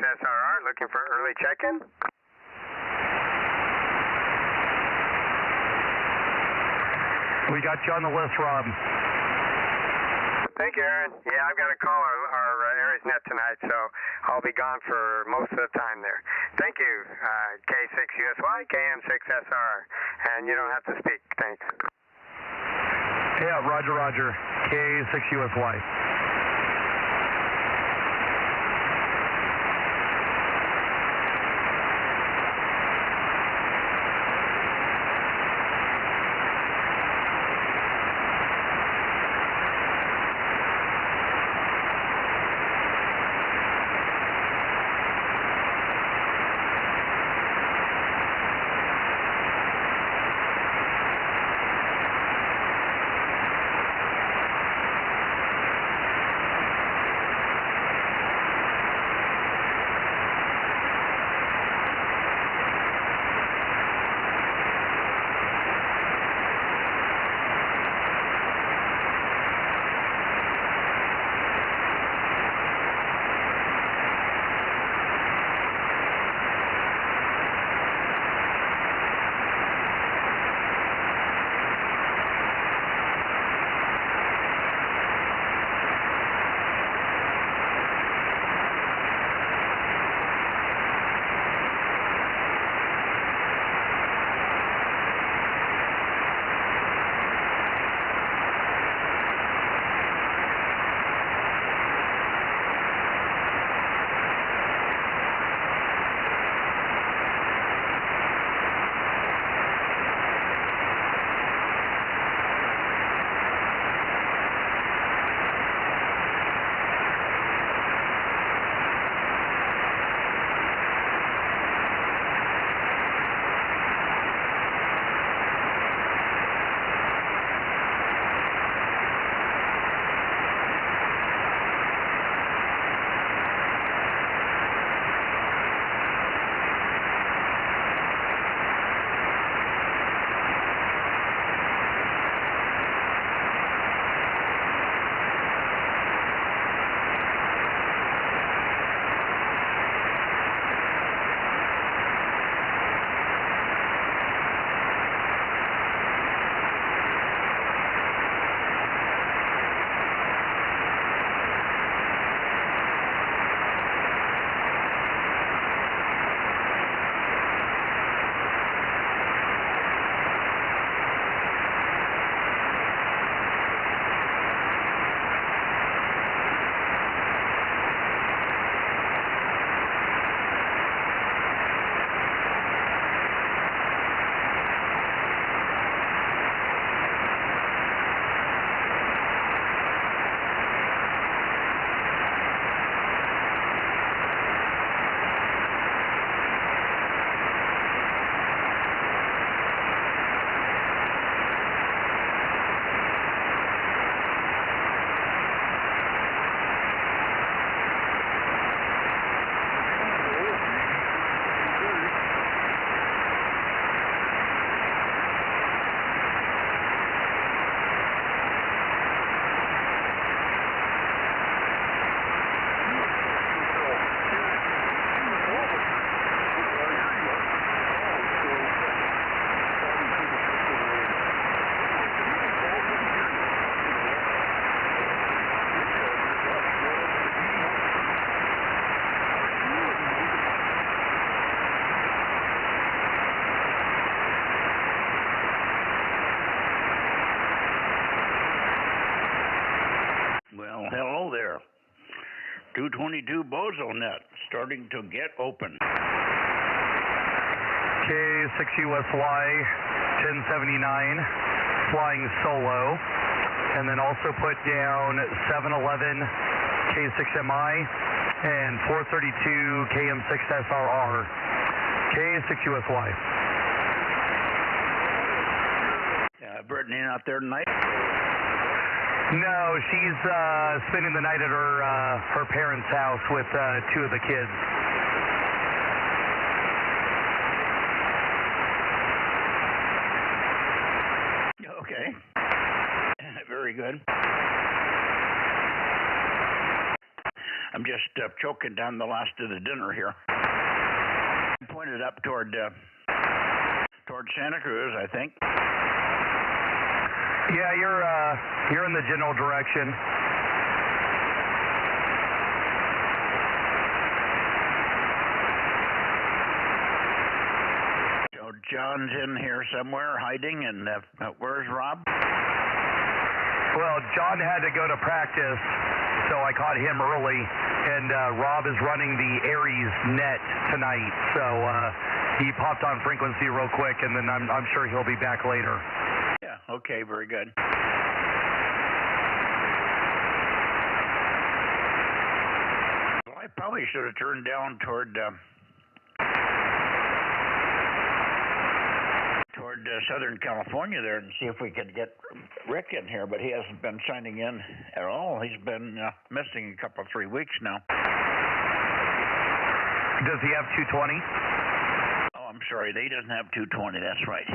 KM6SRR, looking for early check-in. We got you on the list, Rob. Thank you, Aaron. Yeah, I've got to call our Aries Net tonight, so I'll be gone for most of the time there. Thank you, K6USY, KM6SR, and you don't have to speak. Thanks. Yeah, Roger, Roger. K6USY. Well, hello there. 222 Bozo Net starting to get open. K6USY 1079 flying solo, and then also put down 711 K6MI and 432 KM6SRR. K6USY. Brittany out there tonight? No, she's spending the night at her parents' house with two of the kids. Okay. Very good. I'm just choking down the last of the dinner here. Pointed up toward Santa Cruz, I think. Yeah, you're in the general direction. So John's in here somewhere hiding, and where's Rob? Well, John had to go to practice, so I caught him early, and Rob is running the Aries Net tonight, so he popped on frequency real quick, and then I'm sure he'll be back later. Yeah, okay, very good. Well, I probably should have turned down toward Southern California there and see if we could get Rick in here, but he hasn't been signing in at all. He's been missing a couple, 3 weeks now. Does he have 220? Oh, I'm sorry, he doesn't have 220. That's right.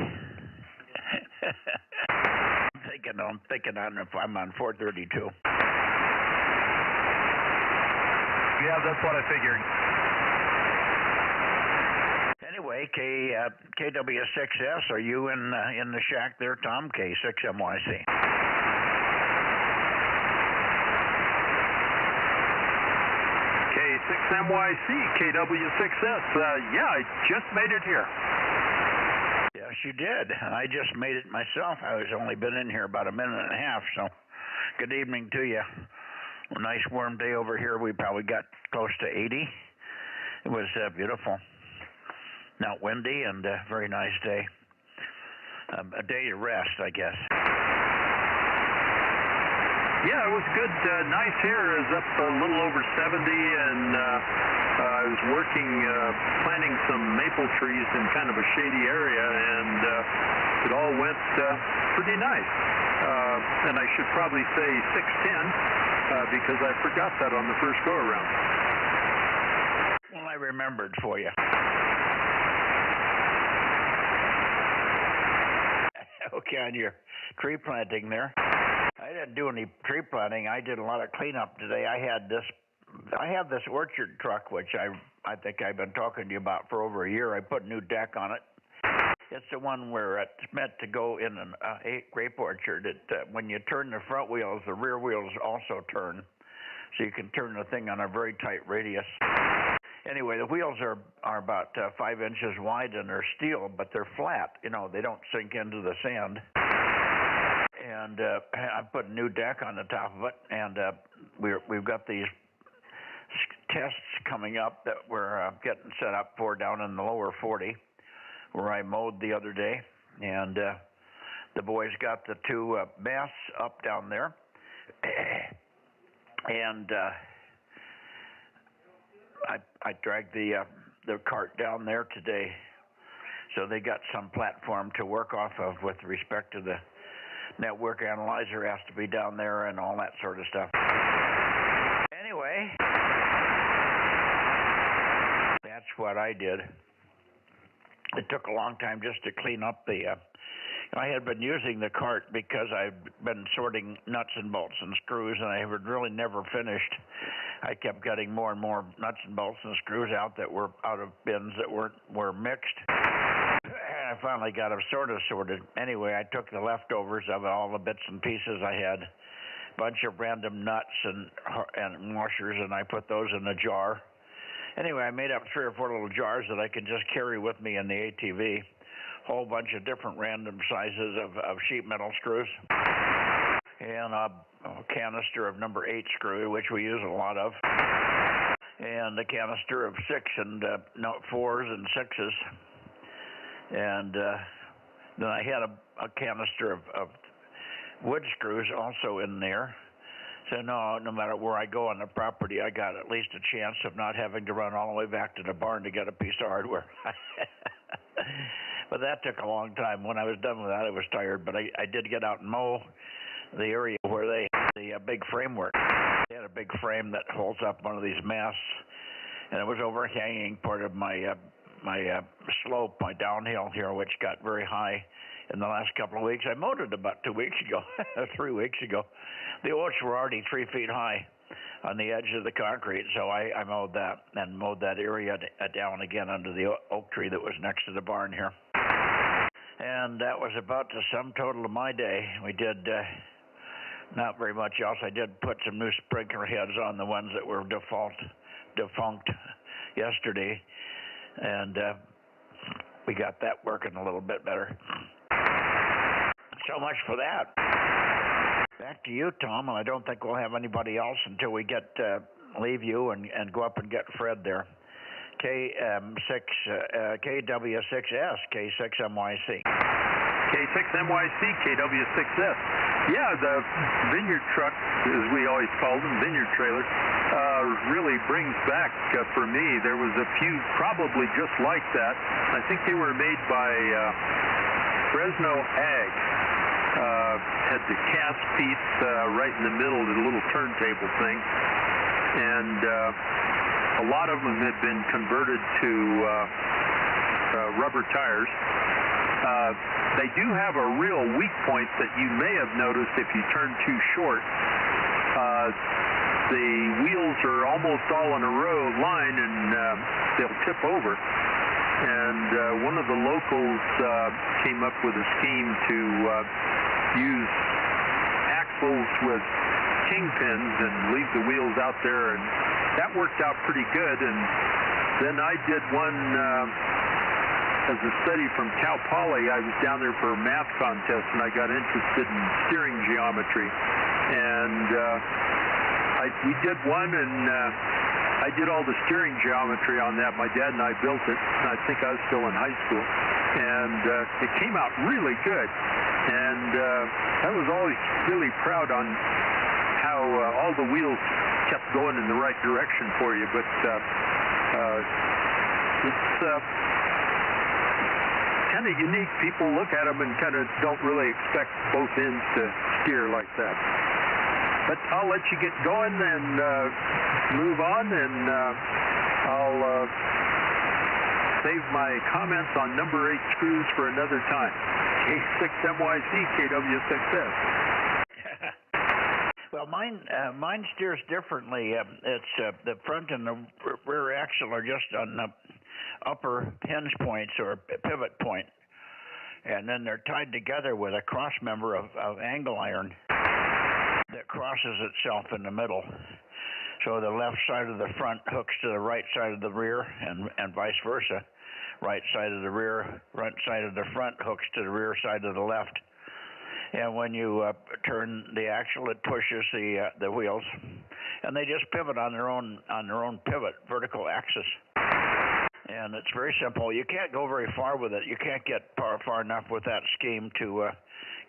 I'm thinking on if I'm on 432. Yeah, that's what I figured. Anyway, KW6S, are you in the shack there, Tom? K6MYC. K6MYC, KW6S. Yeah, I just made it here. Yes, you did. And I just made it myself. I was only been in here about a minute and a half, so good evening to you. A nice warm day over here. We probably got close to 80. It was beautiful. Not windy and a very nice day. A day to rest, I guess. Yeah, it was good. Nice here. It was up a little over 70, and I was working, planting some maple trees in kind of a shady area, and it all went pretty nice. And I should probably say 610 because I forgot that on the first go-around. Well, I remembered for you. Okay, on your tree planting there. I didn't do any tree planting. I did a lot of cleanup today. I have this orchard truck, which I think I've been talking to you about for over a year. I put a new deck on it. It's the one where it's meant to go in a grape orchard. When you turn the front wheels, the rear wheels also turn. So you can turn the thing on a very tight radius. Anyway, the wheels are about 5 inches wide, and they're steel, but they're flat. You know, they don't sink into the sand. And I put a new deck on the top of it, and we've got these tests coming up that we're getting set up for down in the lower 40, where I mowed the other day. And the boys got the two masts up down there. And I dragged the cart down there today, so they got some platform to work off of with respect to the network analyzer has to be down there and all that sort of stuff. Anyway, that's what I did. It took a long time just to clean up I had been using the cart because I've been sorting nuts and bolts and screws, and I had really never finished. I kept getting more and more nuts and bolts and screws out that were out of bins that were mixed. I finally got them sort of sorted. Anyway, I took the leftovers of all the bits and pieces I had, a bunch of random nuts and washers, and I put those in a jar. Anyway, I made up 3 or 4 little jars that I could just carry with me in the ATV. Whole bunch of different random sizes of sheet metal screws, and a canister of number 8 screw, which we use a lot of, and a canister of 6 and 4s and 6s, and then I had a canister of wood screws also in there. So no matter where I go on the property, I got at least a chance of not having to run all the way back to the barn to get a piece of hardware. But that took a long time. When I was done with that, I was tired. But I did get out and mow the area where they had the big framework. They had a big frame that holds up one of these masts, and it was overhanging part of my slope, my downhill here, which got very high in the last couple of weeks. I mowed it about 2 weeks ago, 3 weeks ago. The oaks were already 3 feet high. on the edge of the concrete. So I mowed that and mowed that area down again under the oak tree that was next to the barn here. And that was about the sum total of my day. We did not very much else. I did put some new sprinkler heads on the ones that were defunct yesterday, and we got that working a little bit better. So much for that. Back to you, Tom, and I don't think we'll have anybody else until we leave you and go up and get Fred there. KW6S, K6MYC. K6MYC, KW6S. Yeah, the vineyard truck, as we always called them, vineyard trailer, really brings back, for me, there was a few probably just like that. I think they were made by Fresno Ag. Had the cast piece right in the middle, the little turntable thing. And a lot of them have been converted to rubber tires. They do have a real weak point that you may have noticed if you turn too short. The wheels are almost all in a line, and they'll tip over. And one of the locals came up with a scheme to use axles with kingpins and leave the wheels out there, and that worked out pretty good. And then I did one as a study from Cal Poly. I was down there for a math contest, and I got interested in steering geometry. And we did one, and I did all the steering geometry on that. My dad and I built it, and I think I was still in high school. And it came out really good. And I was always really proud on how all the wheels kept going in the right direction for you. But it's kind of unique. People look at them and kind of don't really expect both ends to steer like that. But I'll let you get going and move on, and I'll save my comments on number 8 screws for another time. K6MYC, KW6S. Well, mine steers differently. It's the front and the rear axle are just on the upper hinge points or pivot point, and then they're tied together with a cross member of angle iron that crosses itself in the middle. So the left side of the front hooks to the right side of the rear, and vice versa. Right side of the rear, right side of the front hooks to the rear side of the left. And when you turn the axle, it pushes the wheels, and they just pivot on their own pivot, vertical axis. And it's very simple. You can't go very far with it. You can't get far enough with that scheme to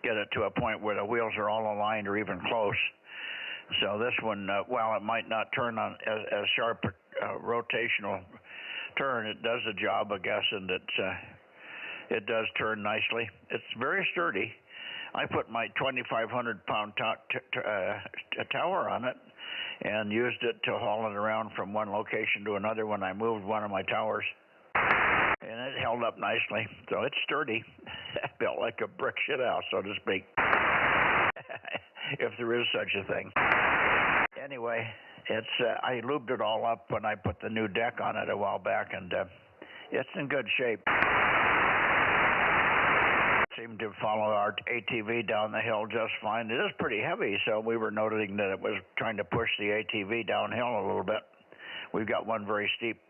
get it to a point where the wheels are all aligned or even close. So this one, while it might not turn on as sharp rotational turn, it does the job, I guess, and it does turn nicely. It's very sturdy. I put my 2,500-pound tower on it and used it to haul it around from one location to another when I moved one of my towers. And it held up nicely. So it's sturdy. It built like a brick shit house, so to speak. If there is such a thing. Anyway, I lubed it all up when I put the new deck on it a while back, and it's in good shape. Seemed to follow our ATV down the hill just fine. It is pretty heavy, so we were noting that it was trying to push the ATV downhill a little bit. We've got one very steep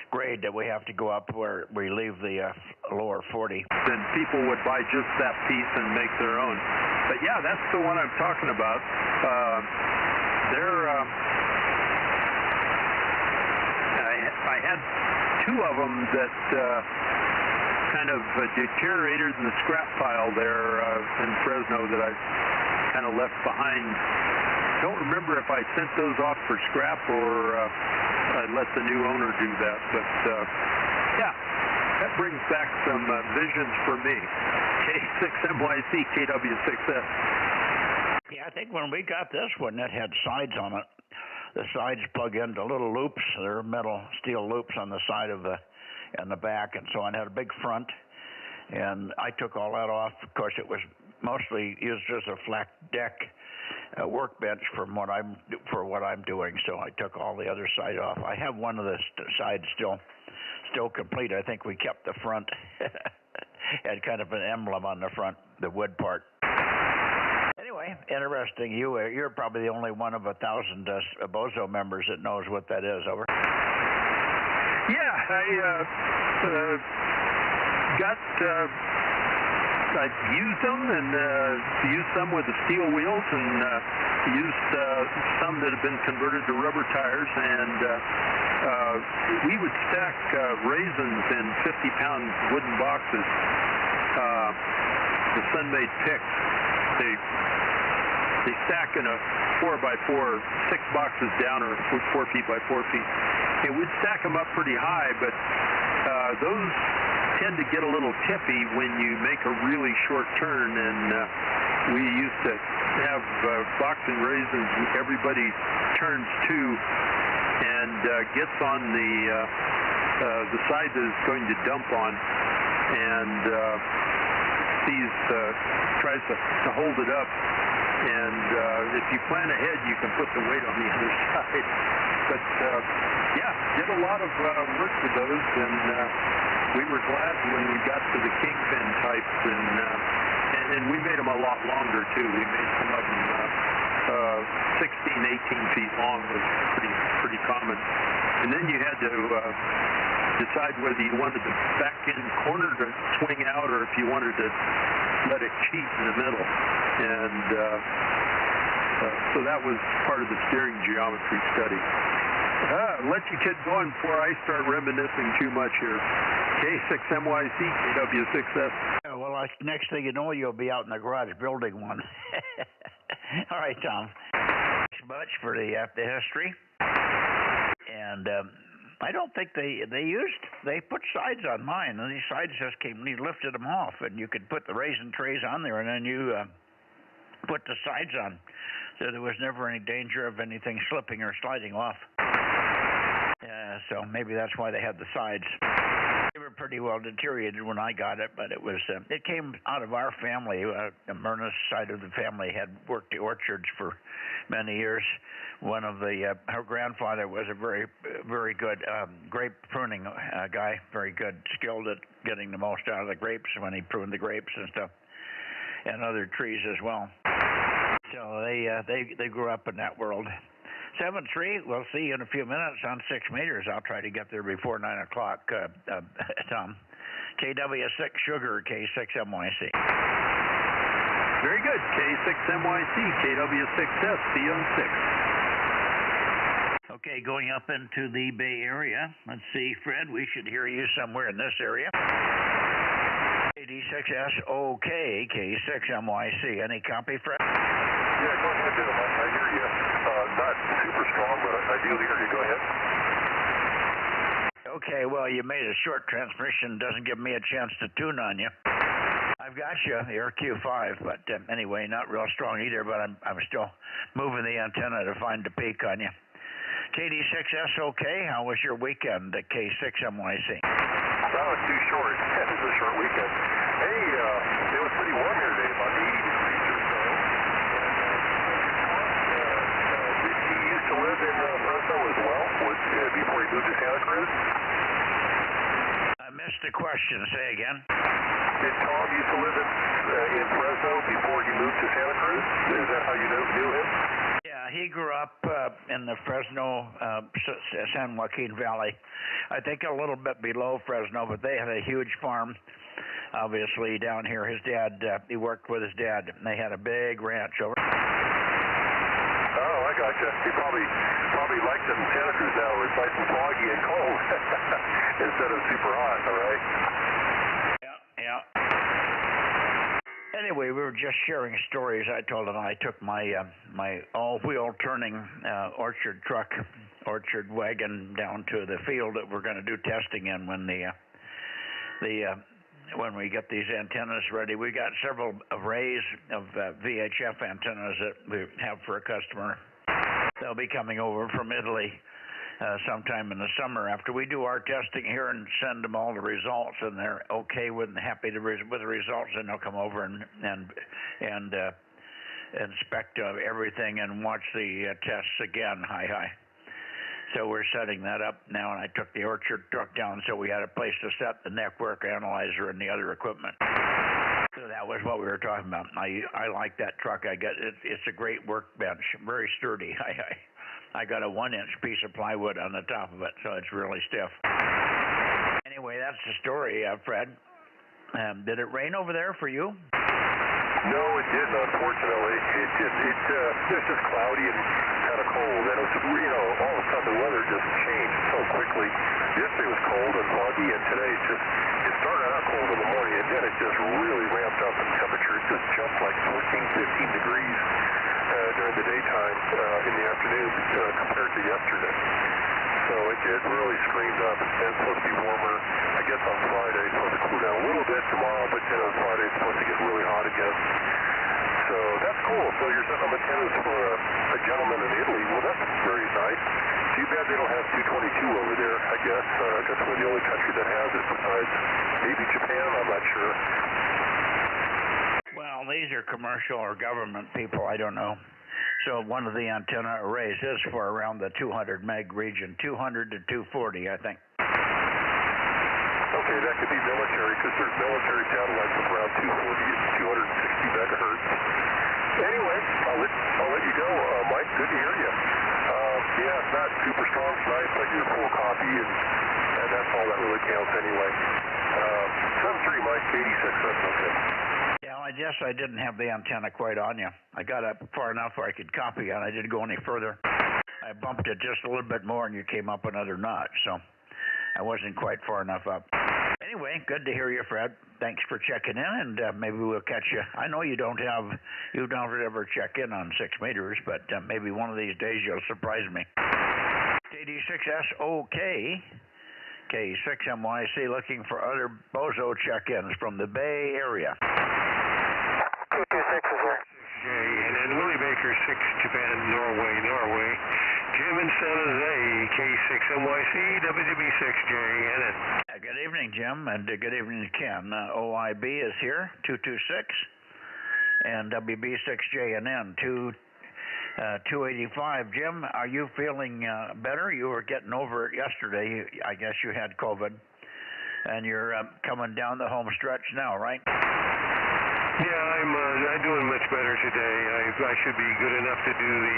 grade that we have to go up where we leave the lower 40. Then people would buy just that piece and make their own. But yeah, that's the one I'm talking about. I had two of them that kind of deteriorated in the scrap pile there in Fresno that I kind of left behind. Don't remember if I sent those off for scrap or I let the new owner do that. But yeah, that brings back some visions for me. K6MYC, KW6S. Yeah, I think when we got this one, it had sides on it. The sides plug into little loops. They're metal steel loops on the side of the back, and so on. It had a big front, and I took all that off. Of course, it was mostly used as a flat deck workbench for what I'm doing. So I took all the other side off. I have one of the sides still complete. I think we kept the front. Had kind of an emblem on the front, the wood part. Anyway, interesting. You're probably the only one of 1,000 Bozo members that knows what that is. Over. Yeah, I used them and used some with the steel wheels and used some that have been converted to rubber tires. And we would stack raisins in 50-pound wooden boxes. The Sun-made picks. They stack in a 4x4, 6 boxes down, or 4 feet by 4 feet. And we'd stack them up pretty high, but those tend to get a little tippy when you make a really short turn. And we used to have boxing raisins. Everybody turns two and gets on the side that is going to dump on, and tries to hold it up. And if you plan ahead, you can put the weight on the other side. But yeah, did a lot of work with those, and we were glad when we got to the kingpin types, and we made them a lot longer too. We made some of them 16, 18 feet long, was pretty common. And then you had to decide whether you wanted the back end corner to swing out or if you wanted to let it cheat in the middle. And so that was part of the steering geometry study. Let you get going before I start reminiscing too much here. K6MYC, KW6S. Well, next thing you know, you'll be out in the garage building one. All right, Tom. Thanks much for the history. And I don't think they put sides on mine, and these sides just you lifted them off, and you could put the raisin trays on there, and then you put the sides on. So there was never any danger of anything slipping or sliding off. So maybe that's why they had the sides. They were pretty well deteriorated when I got it, but it came out of our family. Myrna's side of the family had worked the orchards for many years. One of her grandfather was a very, very good grape pruning guy, very good, skilled at getting the most out of the grapes when he pruned the grapes and stuff, and other trees as well. So they grew up in that world. 7-3, we'll see you in a few minutes on 6 meters. I'll try to get there before 9 o'clock, Tom. KW6 Sugar, K6MYC. Very good. K6MYC, KW6S, see you on 6. Okay, going up into the Bay Area. Let's see, Fred, we should hear you somewhere in this area. KD6SOK, K6MYC. Any copy, Fred? Yeah, go ahead, Jim. I hear you. Not super strong, but I do hear you. Go ahead. Okay, well, you made a short transmission. Doesn't give me a chance to tune on you. I've got you, your Q5, but anyway, not real strong either, but I'm still moving the antenna to find the peak on you. KD6SOK, how was your weekend at K6MYC? That was too short. It was a short weekend. Hey, it was pretty warm here today, about 80 degrees or so. Did he used to live in Fresno as well before he moved to Santa Cruz? I missed the question. Say again. Did Tom used to live in Fresno before he moved to Santa Cruz? Is that how you knew him? Yeah, he grew up in the Fresno, San Joaquin Valley. I think a little bit below Fresno, but they had a huge farm, obviously, down here. His dad, he worked with his dad, and they had a big ranch over. Oh, I gotcha. He probably liked it in Santa Cruz now, where it's nice and foggy and cold instead of super hot, all right? Yeah. Anyway, we were just sharing stories. I told him I took my all-wheel turning orchard wagon down to the field that we're going to do testing in when when we get these antennas ready. We got several arrays of VHF antennas that we have for a customer. They'll be coming over from Italy sometime in the summer after we do our testing here and send them all the results, and they're okay with and happy with the results, and they'll come over and inspect everything and watch the tests again. Hi. So we're setting that up now, and I took the orchard truck down so we had a place to set the network analyzer and the other equipment. So that was what we were talking about. I like that truck. It's a great workbench, very sturdy. I got a 1-inch piece of plywood on the top of it, so it's really stiff. Anyway, that's the story, Fred. Did it rain over there for you? No, it didn't, unfortunately. It's just cloudy and kind of cold. And it was, all of a sudden the weather just changed so quickly. Yesterday was cold and foggy, and today it started out cold in the morning, and then it just really ramped up in temperature. It just jumped like 14, 15 degrees during the daytime in the afternoon compared to yesterday. So it really screamed up. It's supposed to be warmer, I guess, on Friday. It's supposed to cool down a little bit tomorrow, but then on Friday it's supposed to get really hot again. So that's cool. So you're setting up antennas for a gentleman in Italy. Well, that's very nice. Too bad they don't have 222 over there, I guess. I guess we're the only country that has it besides maybe Japan. I'm not sure. Well, these are commercial or government people. I don't know. So one of the antenna arrays is for around the 200 meg region, 200 to 240, I think. Okay, that could be military, because there's military satellites with around 240 to 260 megahertz. Anyway, I'll let you go, Mike. Good to hear you. Yeah, it's not super strong tonight, but you're full copy, and that's all that really counts anyway. 7-3, Mike, 86, that's okay. Yeah, I guess I didn't have the antenna quite on you. I got up far enough where I could copy, and I didn't go any further. I bumped it just a little bit more, and you came up another notch, so I wasn't quite far enough up. Anyway, good to hear you, Fred. Thanks for checking in, and maybe we'll catch you. I know you don't ever check in on 6 meters, but maybe one of these days you'll surprise me. KD6SOK. K6MYC looking for other Bozo check-ins from the Bay Area. 226 is here. And then Willie Baker, 6 Japan, Norway. Jim in San Jose, K6MYC, WB6JNN. Good evening, Jim, and good evening, Ken. OIB is here, 226, and WB6JNN, 285. Jim, are you feeling better? You were getting over it yesterday. I guess you had COVID, and you're coming down the home stretch now, right? Yeah, I'm doing much better today. I should be good enough to do the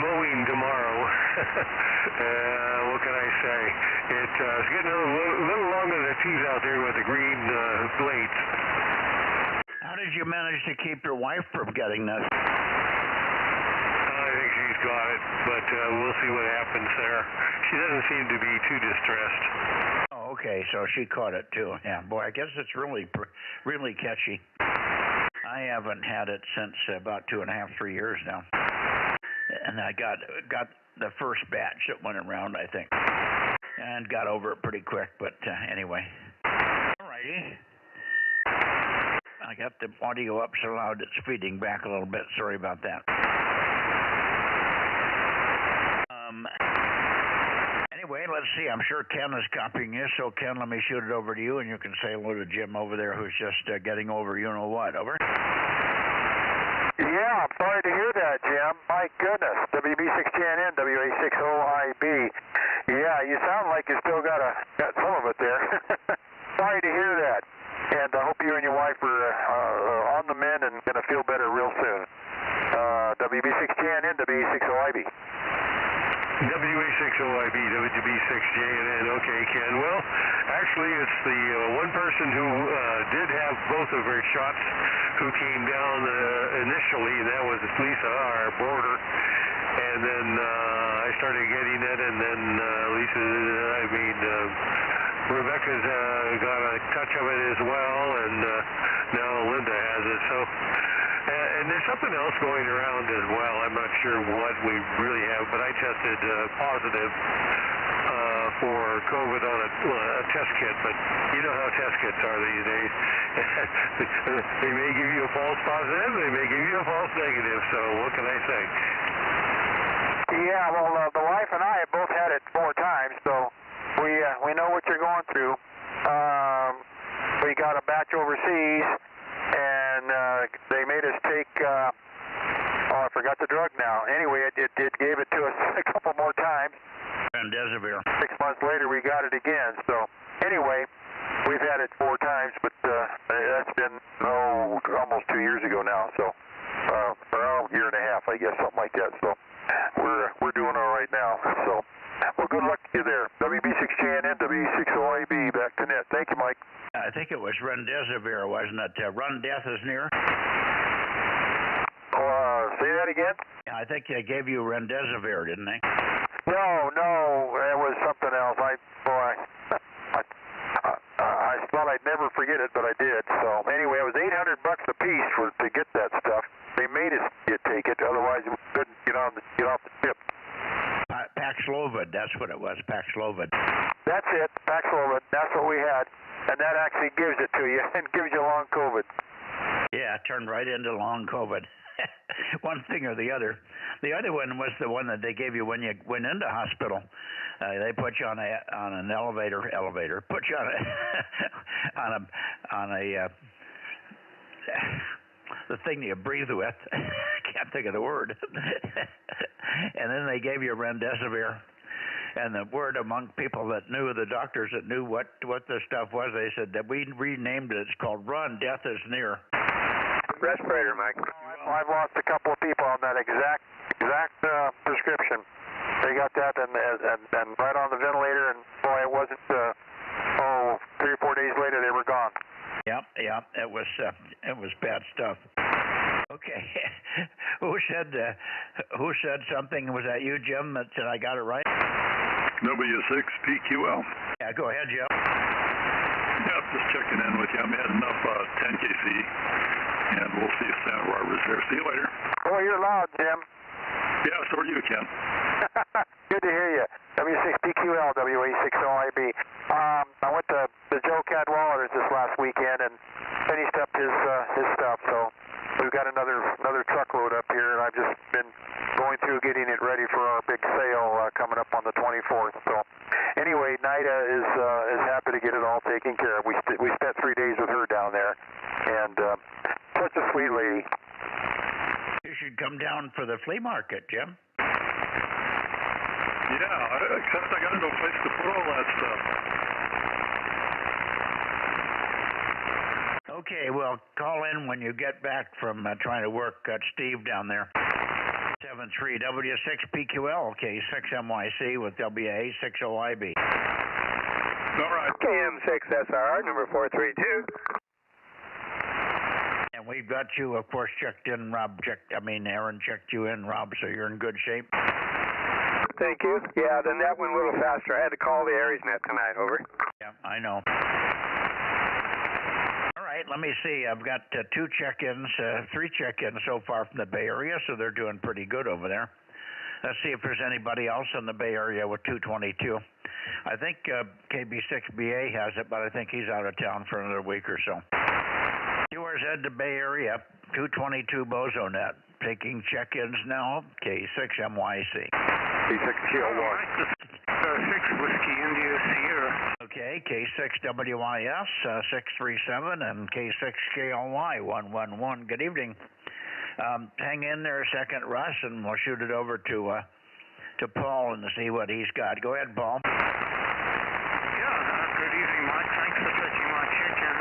mowing tomorrow. What can I say? It's getting a little long in the tooth out there with the green blades. How did you manage to keep your wife from getting this? I think she's got it, but we'll see what happens there. She doesn't seem to be too distressed. Oh, okay, so she caught it too. Yeah, boy, I guess it's really catchy. I haven't had it since about 2.5, 3 years now, and I got the first batch that went around, I think, and got over it pretty quick. But anyway, all righty. I got the audio up so loud it's feeding back a little bit. Sorry about that. Anyway, let's see. I'm sure Ken is copying this, so Ken, let me shoot it over to you, and you can say hello to Jim over there, who's just getting over you-know-what. Over. Yeah, I'm sorry to hear that, Jim. My goodness. WB6JNN, WA60IB. Yeah, you sound like you still got some of it there. Sorry to hear that. And I hope you and your wife are on the mend and going to feel better real soon. WB6JNN, WA60IB. WA60IB, WB6JNN. Okay, Ken. Well, actually, it's the one person who did have both of her shots who came down initially, and that was Lisa, our boarder. And then I started getting it, and then Rebecca's got a touch of it as well, and now Linda has it. So, and there's something else going around as well. I'm not sure what we really have, but I tested positive for COVID on a test kit. But you know how test kits are these days. They may give you a false positive, they may give you a false negative. So what can I say? Yeah, well, the wife and I have both had it 4 times, so we know what you're going through. We got a batch overseas, and they made us take, I forgot the drug now. Anyway, it gave it to us a couple more times. Remdesivir. 6 months later, we got it again. So, anyway, we've had it 4 times, but that's been, almost 2 years ago now. So, or a year and a half, I guess, something like that. So, we're doing all right now. So, well, good luck to you there. WB6JNN, W6OIB, back to net. Thank you, Mike. I think it was Remdesivir, wasn't it? Run Death is Near? Say that again? Yeah, I think they gave you Remdesivir, didn't they? No, it was something else. I thought I'd never forget it, but I did. So anyway, it was $800 a piece to get that stuff. They made us take it, otherwise we couldn't get off the ship. Paxlovid, that's what it was, Paxlovid. That's it, Paxlovid. That's what we had, and that actually gives it to you and gives you long COVID. Yeah, it turned right into long COVID. One thing or the other. The other one was the one that they gave you when you went into hospital. They put you on an elevator, put you on a the thing that you breathe with. Can't think of the word. And then they gave you Remdesivir. And the word among people that knew, the doctors that knew what the stuff was, they said that we renamed it. It's called Run Death is Near. Respirator, Mike. I've lost a couple of people on that exact prescription. They got that and right on the ventilator, and boy, it wasn't 3 or 4 days later they were gone. Yep, it was bad stuff. Okay, who said something? Was that you, Jim? That said I got it right? W6PQL. Yeah, go ahead, Jim. Yeah, just checking in with you. I'm heading up 10 KC, and we'll see if Santa Barbara's there. See you later. Boy, you're loud, Jim. Yeah, so are you, Ken. Good to hear you. W6PQL, WA6OIB. I went to the Joe Cadwallader's this last weekend and finished up his stuff, so we've got another truckload up here, and I've just been going through getting it ready for our big sale coming up on the 24th. So anyway, Nida is happy to get it all taken care of. We spent 3 days with her down there, and such a sweet lady. You should come down for the flea market, Jim. Yeah, except I got no place to put all that stuff. Okay, well, call in when you get back from trying to work Steve down there. 73W6PQL, K6MYC with WA6OIB. All right. KM6SR, number 432. And we've got you, of course, checked in. Aaron checked you in, Rob, so you're in good shape. Thank you. Yeah, then that went a little faster. I had to call the AriesNet tonight, over. Yeah, I know. All right, let me see. I've got 3 check-ins so far from the Bay Area, so they're doing pretty good over there. Let's see if there's anybody else in the Bay Area with 222. I think KB6BA has it, but I think he's out of town for another week or so. QRZ to Bay Area, 222 Bozo Net. Taking check-ins now, K6MYC. K6KL1. 6 Whiskey India Sierra. Okay, K6WIS 637 and K6KLY 111. Good evening. Hang in there a second, Russ, and we'll shoot it over to Paul and see what he's got. Go ahead, Paul. Yeah, good evening, Mike. Thanks for taking my check-in.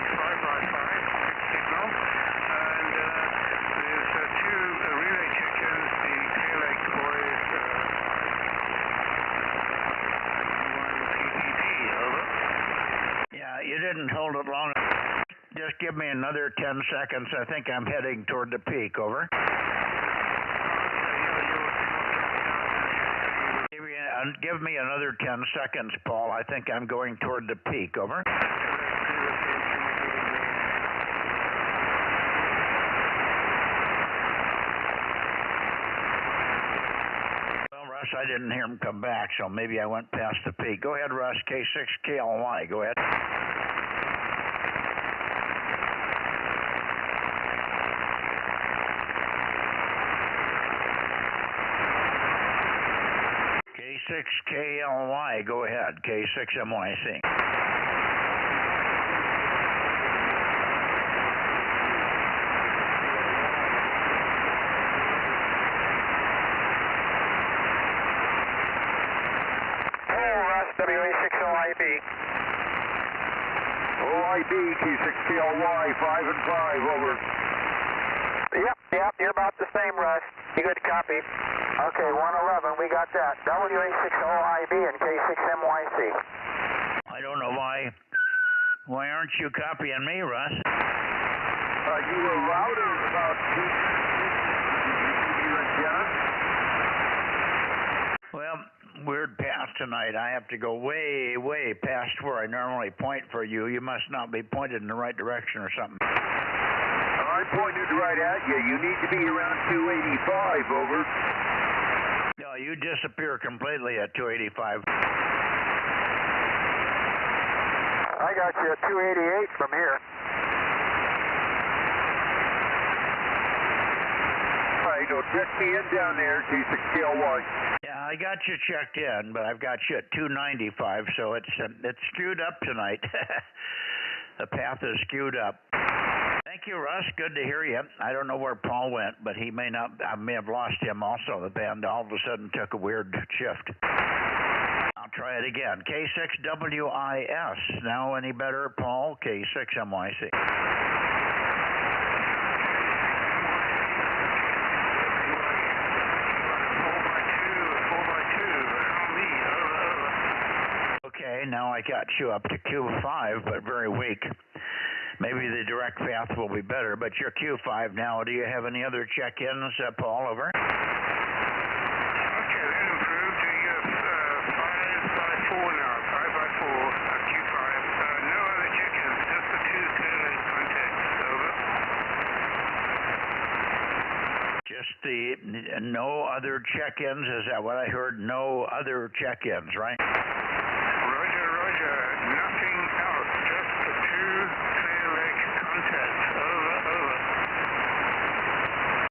5x5 signal. And there's 2 relay check-ins. The Clear Lake boys, 1 PPP, over. Yeah, you didn't hold it long. Just give me another 10 seconds. I think I'm heading toward the peak, over. Give me another 10 seconds, Paul. I think I'm going toward the peak, over. Well, Russ, I didn't hear him come back, so maybe I went past the peak. Go ahead, Russ, K6KLY. Go ahead. K6KLY, go ahead, K6MYC. Q6KLY, 5 and 5, over. Yep, you're about the same, Russ. You good copy? Okay, 111, we got that. WA60IB and K6MYC. I don't know why aren't you copying me, Russ? You were louder about 2. Well, weird path tonight. I have to go way past where I normally point for you. You must not be pointed in the right direction or something. I pointed right at you. You need to be around 285, over. No, you disappear completely at 285. I got you at 288 from here. All right, go check me in down there, Q6KLY. Yeah, I got you checked in, but I've got you at 295, so it's skewed up tonight. The path is skewed up. Thank you, Russ. Good to hear you. I don't know where Paul went, but I may have lost him also. The band all of a sudden took a weird shift. I'll try it again. K6WIS. Now any better, Paul? K6MYC. Okay, now I got you up to Q5, but very weak. Maybe the direct path will be better, but you're Q5 now. Do you have any other check-ins, Paul, over? Okay, that improved. You have 5 by 4 now. 5 by 4 at Q5. No other check-ins, just the 2 Clear Lake contacts. Over. Just the no other check-ins? Is that what I heard? No other check-ins, right? Roger. Nothing else. Just the 2 Clear Lake contacts. Over.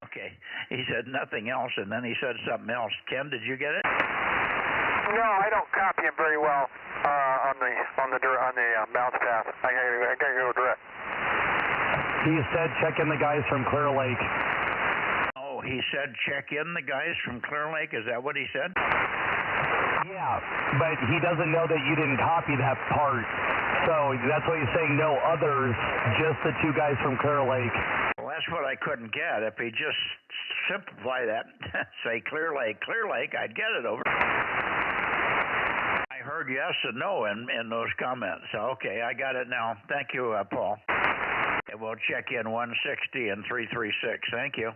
Okay. He said nothing else, and then he said something else. Ken, did you get it? No, I don't copy him very well on the bounce path. I gotta go direct. He said check in the guys from Clear Lake. Oh, he said check in the guys from Clear Lake? Is that what he said? Yeah, but he doesn't know that you didn't copy that part. So that's why he's saying no others, just the 2 guys from Clear Lake. Well, that's what I couldn't get. If he just simplify that, say Clear Lake, I'd get it over. I heard yes and no in those comments. So, okay, I got it now. Thank you, Paul. And we'll check in 160 and 336. Thank you.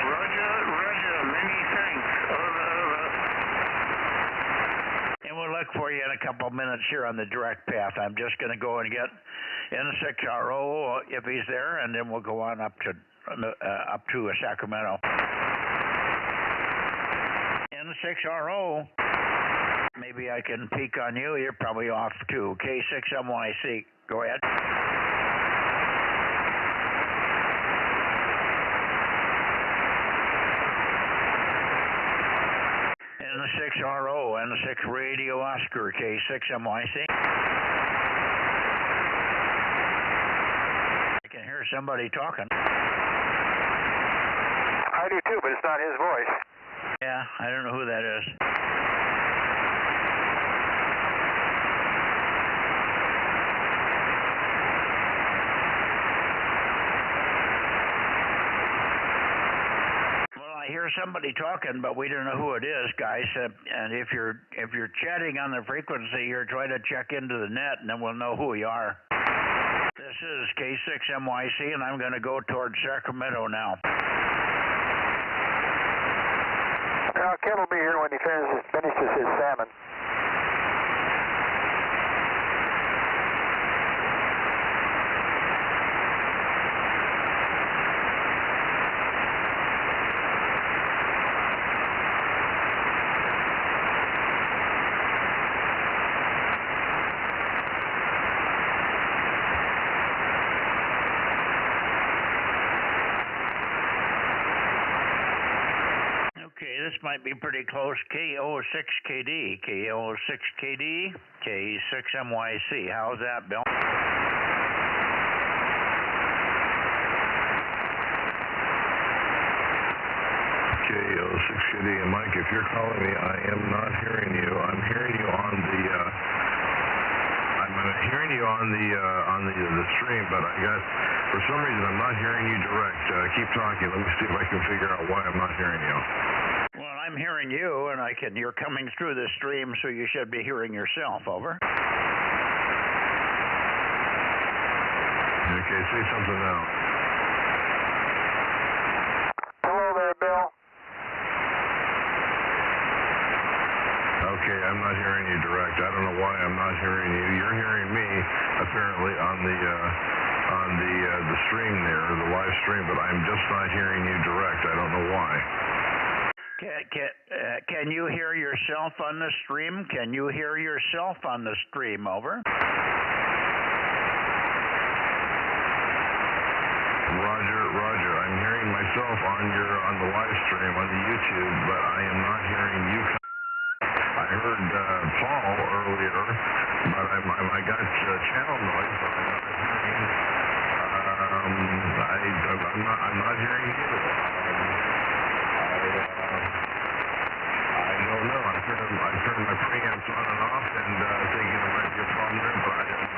Roger. Many thanks. Over. And we'll look for you in a couple of minutes here on the direct path. I'm just going to go and get N6RO if he's there, and then we'll go on up to Sacramento. N6RO. Maybe I can peek on you. You're probably off too. K6MYC. Go ahead. N6RO, N6 Radio Oscar, K6MYC. I can hear somebody talking. I do too, but it's not his voice. Yeah, I don't know who that is. I hear somebody talking, but we don't know who it is, guys. And if you're chatting on the frequency, you're trying to check into the net, and then we'll know who you are. This is K6MYC, and I'm going to go towards Sacramento now. Ken will be here when he finishes his salmon. This might be pretty close. KO6KD, KO6KD, K6MYC. How's that, Bill? KO6KD, and Mike, if you're calling me, I am not hearing you. I'm hearing you on the, I'm I'm hearing you on the stream, but for some reason I'm not hearing you direct. Keep talking. Let me see if I can figure out why I'm not hearing you. Well, I'm hearing you, and you're coming through the stream, so you should be hearing yourself. Over. Okay, say something now. Hello there, Bill. Okay, I'm not hearing you direct. I don't know why I'm not hearing you. You're hearing me, apparently, on the stream there, the live stream, but I'm just not hearing you direct. I don't know why. Can you hear yourself on the stream? Can you hear yourself on the stream? Over. Roger. I'm hearing myself on the live stream on the YouTube, but I am not hearing you. I heard Paul earlier, but I got channel noise, but I'm not hearing. I'm not hearing you. I don't know. I turned my preamps on and off, and thinking there might be a problem there, but I don't know.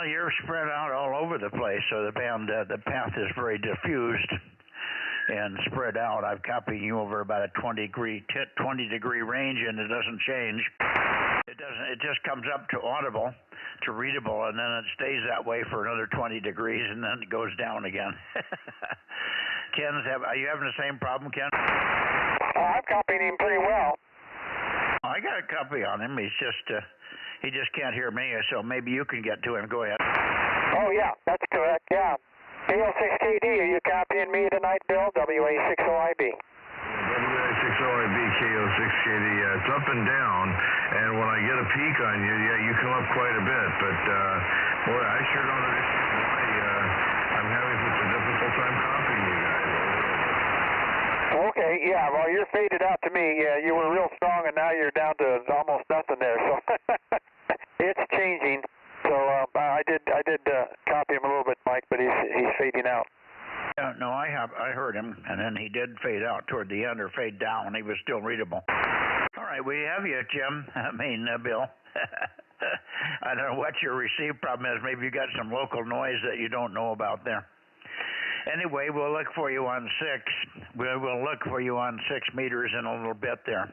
You're spread out all over the place, so the path is very diffused and spread out. I've copied you over about a 20 degree range, and it doesn't change. It just comes up to audible, to readable, and then it stays that way for another 20 degrees, and then it goes down again. Are you having the same problem, Ken? I'm copying him pretty well. I got a copy on him. He just can't hear me, so maybe you can get to him. Go ahead. Oh, yeah, that's correct, yeah. KO6KD, are you copying me tonight, Bill? WA60IB. WA60IB, KO6KD, yeah, it's up and down, and when I get a peek on you, yeah, you come up quite a bit, but, boy, I sure don't understand why I'm having such a difficult time copying you guys. Okay, yeah, well, you're faded out to me. Yeah, you were real strong, and now you're down to almost nothing there, so it's changing. So I did copy him a little bit, Mike, but he's fading out. Yeah, no, I heard him, and then he did fade out toward the end, or fade down. He was still readable. All right, we have you, Jim. Bill. I don't know what your receive problem is. Maybe you got some local noise that you don't know about there. Anyway, we'll look for you on 6. We'll look for you on 6 meters in a little bit there.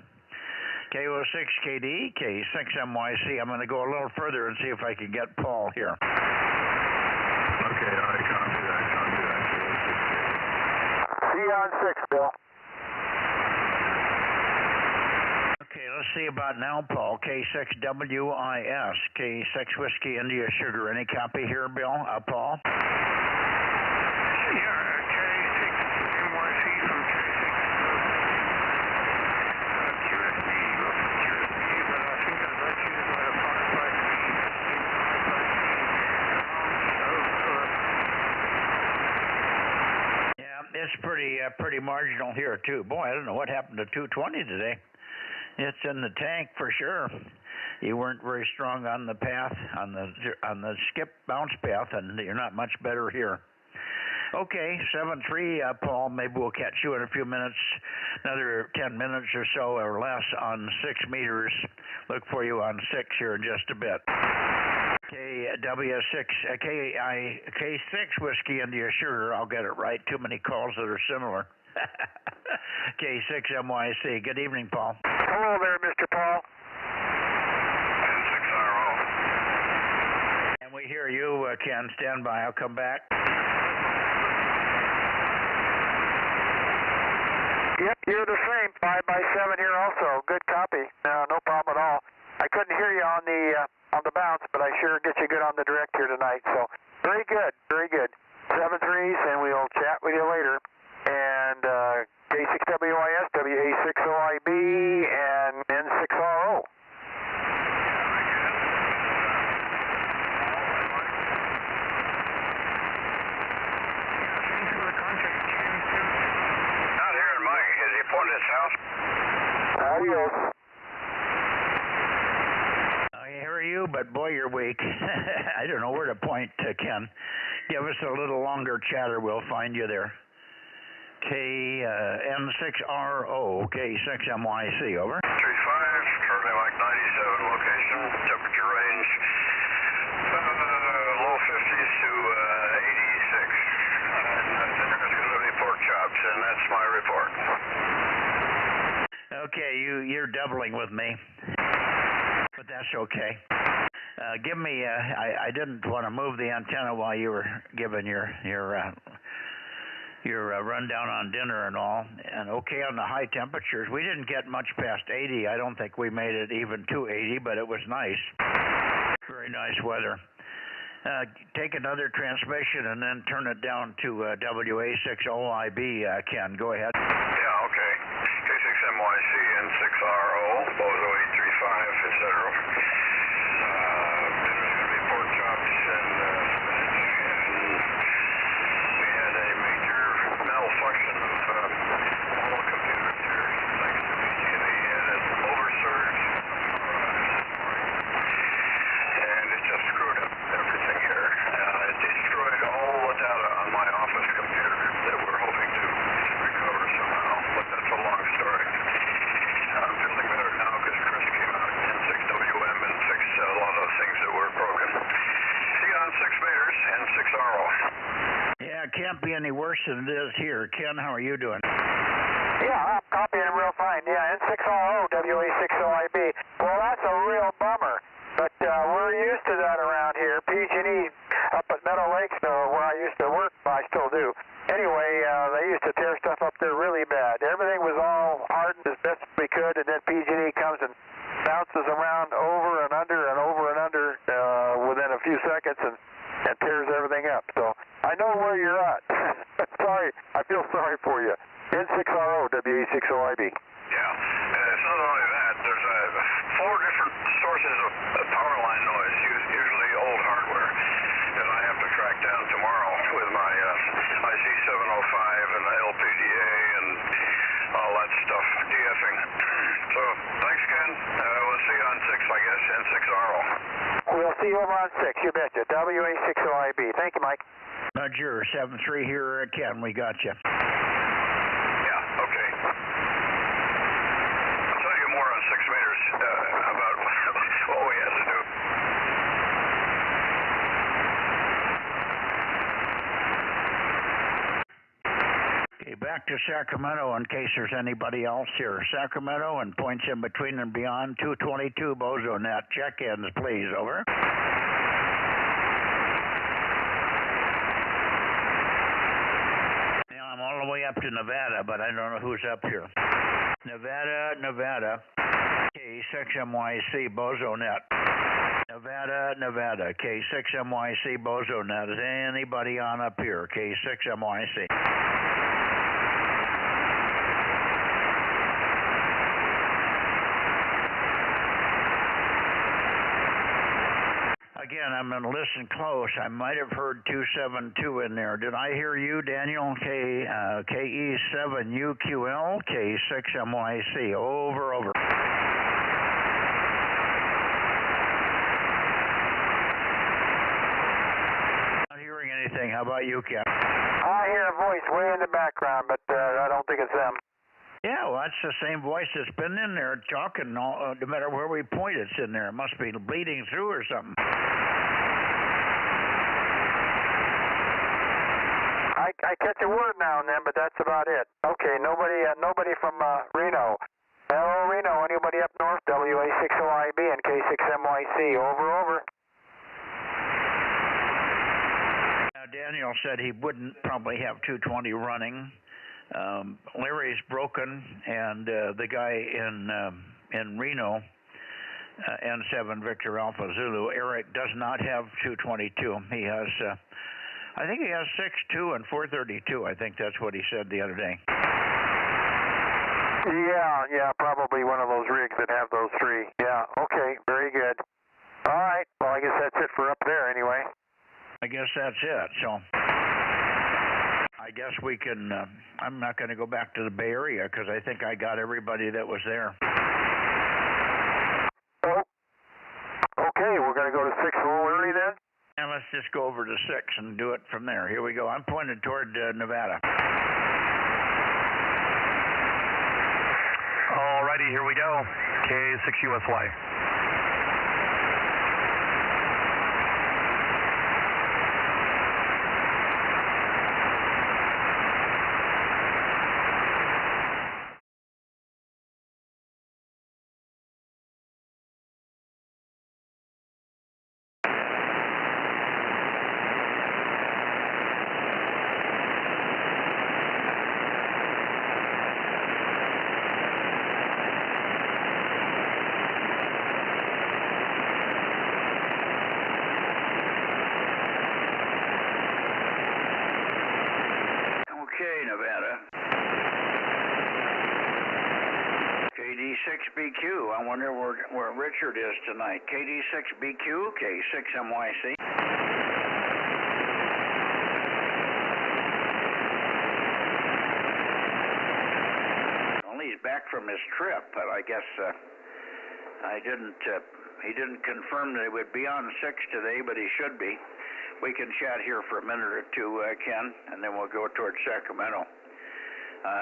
KO6KD, K6MYC. I'm going to go a little further and see if I can get Paul here. Okay, I copy that. See you on 6, Bill. Okay, let's see about now, Paul. K6WIS, K6 Whiskey India Sugar. Any copy here, Bill? Paul? Yeah, K6NYC from K6 QSB, but I think I'd like you to go to 553. Yeah, it's pretty marginal here too. Boy, I don't know what happened to 220 today. It's in the tank for sure. You weren't very strong on the path, on the skip bounce path, and you're not much better here. Okay, 7-3, Paul, maybe we'll catch you in a few minutes, another 10 minutes or so or less on 6 meters. Look for you on 6 here in just a bit. K6 Whiskey India Sugar, I'll get it right. Too many calls that are similar. K6MYC. Good evening, Paul. Hello there, Mr. Paul. 6RO. And we hear you, Ken. Stand by. I'll come back. Yep, you're the same. 5x7 here also. Good copy. No problem at all. I couldn't hear you on the bounce, but I sure get you good on the direct here tonight. So very good. 7-3s, and we'll chat with you later. And K6WIS, WA60IB, and N6RO. Adios. I hear you, but boy, you're weak. I don't know where to point, Ken. Give us a little longer chatter. We'll find you there. N6RO, K6MYC, over. 35, currently like 97 location, temperature range low 50s to 86. And there's going to be pork chops, and that's my report. Okay, you're doubling with me, but that's okay. Give me, I didn't want to move the antenna while you were giving your rundown on dinner and all, and okay on the high temperatures. We didn't get much past 80. I don't think we made it even to 80, but it was nice. Very nice weather. Take another transmission and then turn it down to WA60IB, Ken. Go ahead. Yeah, okay. K6MYC N6RO, Bozo 835, etc. There's going to be pork chops and we had a major malfunction of all the computers here thanks to PG&E and an oversurge and it just screwed up everything here. It destroyed all the data on my office computer that we're hoping to recover somehow, but that's a long story. I'm feeling better now because Chris came out in 6WM and fixed a lot of things that were broken. See you on 6 meters and 6RO. Yeah, it can't be any worse than it is here. Ken, how are you doing? Yeah, I'm copying him real fine. Yeah, N6RO, WA60IB. Well, that's a real bummer. But we're used to that around here. PG&E up at Meadow Lakes, where I used to work, I still do. Anyway, they used to tear stuff up there really bad. Everything was all hardened as best we could, and then PG&E comes and bounces around over and under within a few seconds and tears everything up. So I know where you're at. Sorry, I feel sorry for you. N6RO, WA60IB. Yeah, it's not only that. There's 4 different sources of power line noise, usually old hardware, that I have to track down tomorrow with my IC705 and the LPDA and all that stuff, DFing. So, thanks, Ken. We'll see you on 6, I guess, N6RO. We'll see you over on 6, you betcha. WA60IB. Thank you, Mike. Roger, 7-3 here, Ken. We got you. Yeah, okay. I'll tell you more on 6 meters about what we had to do. Okay, back to Sacramento in case there's anybody else here. Sacramento and points in between and beyond, 222 Bozo Net. Check-ins, please. Over. Now, I'm all the way up to Nevada, but I don't know who's up here. Nevada, K6MYC Bozo Net. Nevada, K6MYC Bozo Net. Is anybody on up here? K6MYC. Again, I'm going to listen close. I might have heard 272 in there. Did I hear you, Daniel? KE7UQL, K6MYC. Over. Not hearing anything. How about you, Ken? I hear a voice way in the background, but I don't think it's them. Yeah, well, that's the same voice that's been in there talking. No matter where we point, it's in there. It must be bleeding through or something. I catch a word now and then, but that's about it. Okay, nobody from Reno. Hello, Reno. Anybody up north? WA60IB and K6MYC. Over. Now, Daniel said he wouldn't probably have 220 running. Larry's broken, and the guy in Reno, N7 Victor Alpha Zulu, Eric, does not have 222. He has, I think he has 6.2 and 432. I think that's what he said the other day. Yeah, probably one of those rigs that have those 3. Yeah, okay, very good. All right, well, I guess that's it for up there anyway. I guess that's it, so I guess we can, I'm not going to go back to the Bay Area because I think I got everybody that was there. Oh, okay, we're going to go to 6 a little early then? And let's just go over to 6 and do it from there. Here we go. I'm pointed toward Nevada. Alrighty, here we go. K6USY. Okay, Nevada. KD6BQ. I wonder where Richard is tonight. KD6BQ, K6MYC. Well, he's back from his trip, but I guess he didn't confirm that he would be on 6 today, but he should be. We can chat here for a minute or two, Ken, and then we'll go towards Sacramento.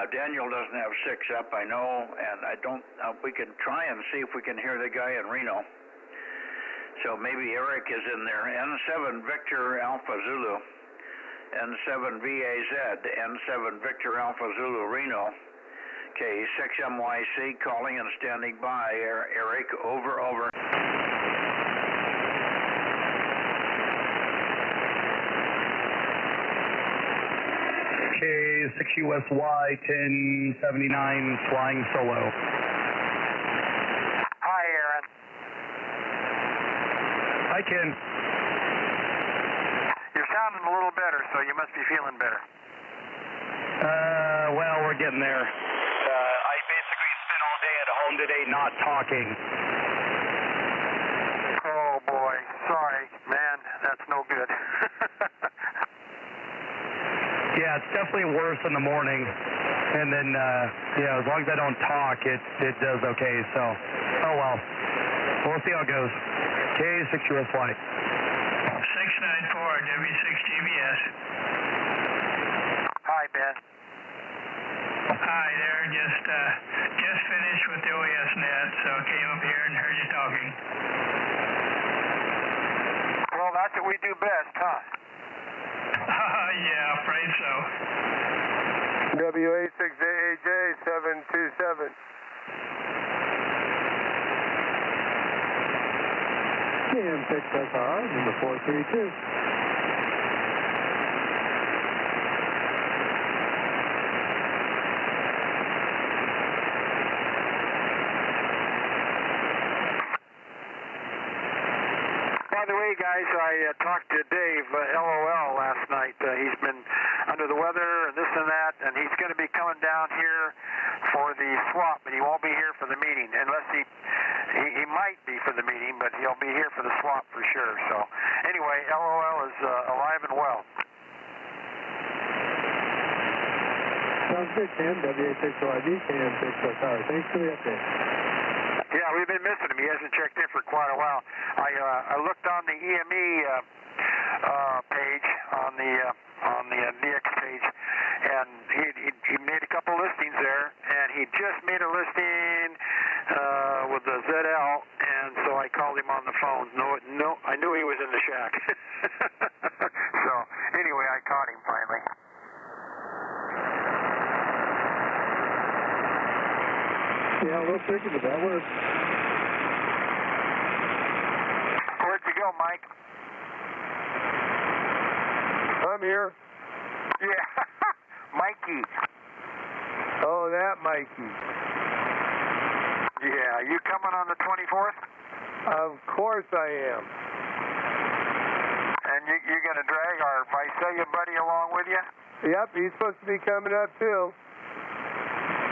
Daniel doesn't have 6 up, I know, and I don't. We can try and see if we can hear the guy in Reno. So maybe Eric is in there. N7 Victor Alpha Zulu, N7 VAZ, N7 Victor Alpha Zulu Reno. Okay, 6MYC calling and standing by. Eric, over, over. K6USY 1079 flying solo. Hi, Aaron. Hi, Ken. You're sounding a little better, so you must be feeling better. Well, we're getting there. I basically spent all day at home today not talking. Oh, boy. Sorry, man. That's no good. Yeah, it's definitely worse in the morning. And then, as long as I don't talk, it does okay. So, oh well. We'll see how it goes. K6USY. 694 W6GBS. Hi, Ben. Hi there. Just finished with the OS net, so came up here and heard you talking. Well, that's what we do best, huh? Yeah, afraid so. WA6AAJ 727. KM6SR, number 432. By the way, guys, I talked to Dave, LOL, last night. He's been under the weather and this and that, and he's going to be coming down here for the swap, but he won't be here for the meeting, unless he might be for the meeting, but he'll be here for the swap for sure. So, anyway, LOL is alive and well. Sounds good, Cam. WA6OID, KM6SR. Thanks for the update. Yeah, we've been missing him. He hasn't checked in for quite a while. I looked on the EME page, on the DX page, and he made a couple listings there, and he just made a listing with the ZL, and so I called him on the phone. No, I knew he was in the shack. So anyway, I caught him finally. Yeah, a little tricky, but that works. Where'd you go, Mike? I'm here. Yeah, Mikey. Oh, that Mikey. Yeah, you coming on the 24th? Of course I am. And you're going to drag our Visalia buddy along with you? Yep, he's supposed to be coming up too.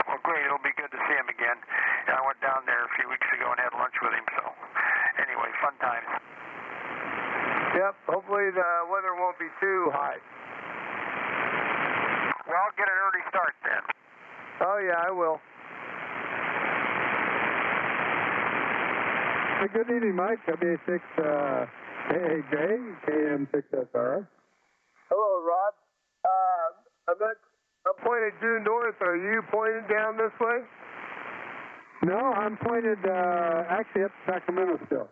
Well, great. It'll be good to see him again. I went down there a few weeks ago and had lunch with him, so anyway, fun times. Yep, hopefully the weather won't be too hot. Well, get an early start then. Oh, yeah, I will. Good evening, Mike. WA6 AAJ, KM6SR. Hello, Rob. I'm pointed due north. Are you pointed down this way? No, I'm pointed actually up to Sacramento still.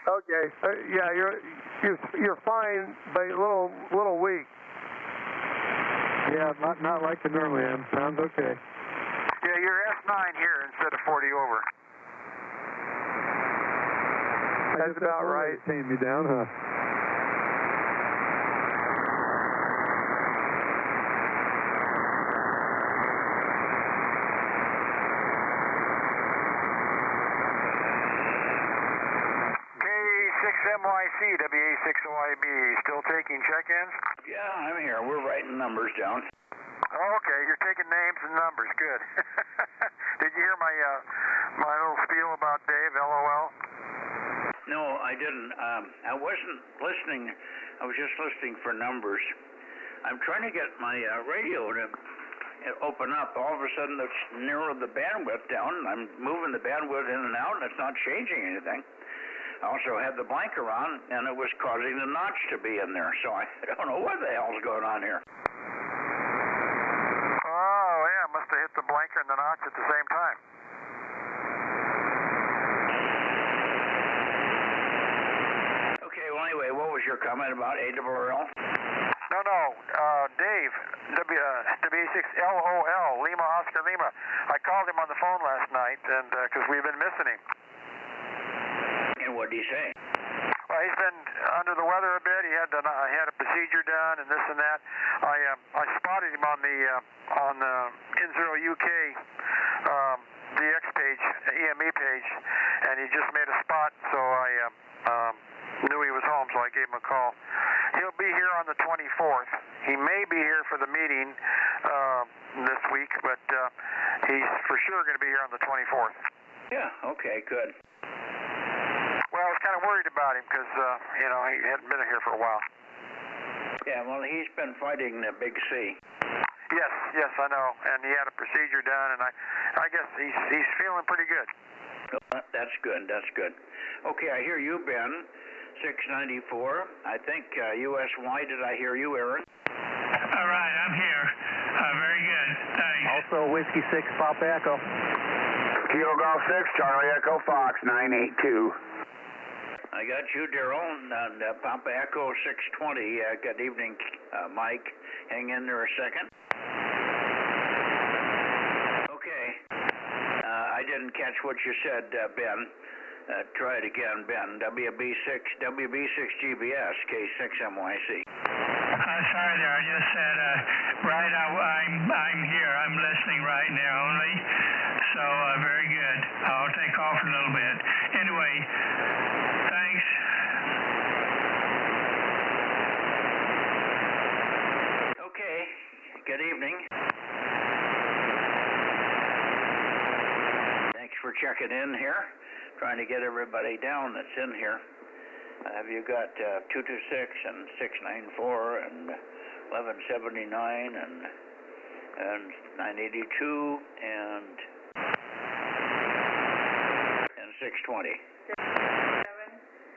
Okay. Yeah, you're fine, but a little weak. Yeah, not like I normally am. Sounds okay. Yeah, you're S9 here instead of 40 over. That's about right. Tame me down, huh? K6MYC, WA6OIB, still taking check-ins? Yeah, I'm here. We're writing numbers down. Oh, okay, you're taking names and numbers. Good. Did you hear my little spiel about Dave, LOL? No, I didn't. I wasn't listening. I was just listening for numbers. I'm trying to get my radio to open up. All of a sudden, it's narrowed the bandwidth down. I'm moving the bandwidth in and out, and it's not changing anything. I also had the blanker on, and it was causing the notch to be in there. So I don't know what the hell's going on here. Oh, yeah, must have hit the blanker and the notch at the same time. Okay, well, anyway, what was your comment about ARRL? No, Dave, WA6LOL, Lima Oscar Lima. I called him on the phone last night, and because we've been missing him. And what did he say? Well, he's been under the weather a bit. He had a procedure done and this and that. I spotted him on the N0 UK DX page, EME page, and he just made a spot. So I knew he was home, so I gave him a call. He'll be here on the 24th. He may be here for the meeting this week, but he's for sure going to be here on the 24th. Yeah. Okay. Good. Well, I was kind of worried about him because, he hadn't been here for a while. Yeah, well, he's been fighting the Big C. Yes, I know. And he had a procedure done, and I guess he's feeling pretty good. That's good. Okay, I hear you, Ben. 694. I think USY. Did I hear you, Aaron? All right, I'm here. Very good. Thanks. Also, Whiskey 6, Papa Echo. Kilo Golf 6, Charlie Echo Fox 982. I got you, Daryl, and Papa Echo 620. Good evening, Mike. Hang in there a second. Okay. I didn't catch what you said, Ben. Try it again, Ben. WB6GBS, K6MYC. Sorry there, I just said, I'm here. I'm listening right now only. So, very good. I'll take off a little bit. Anyway, thanks. Okay. Good evening. Thanks for checking in here. Trying to get everybody down that's in here. Have you got 226 and 694 and 1179 and 982 and 620.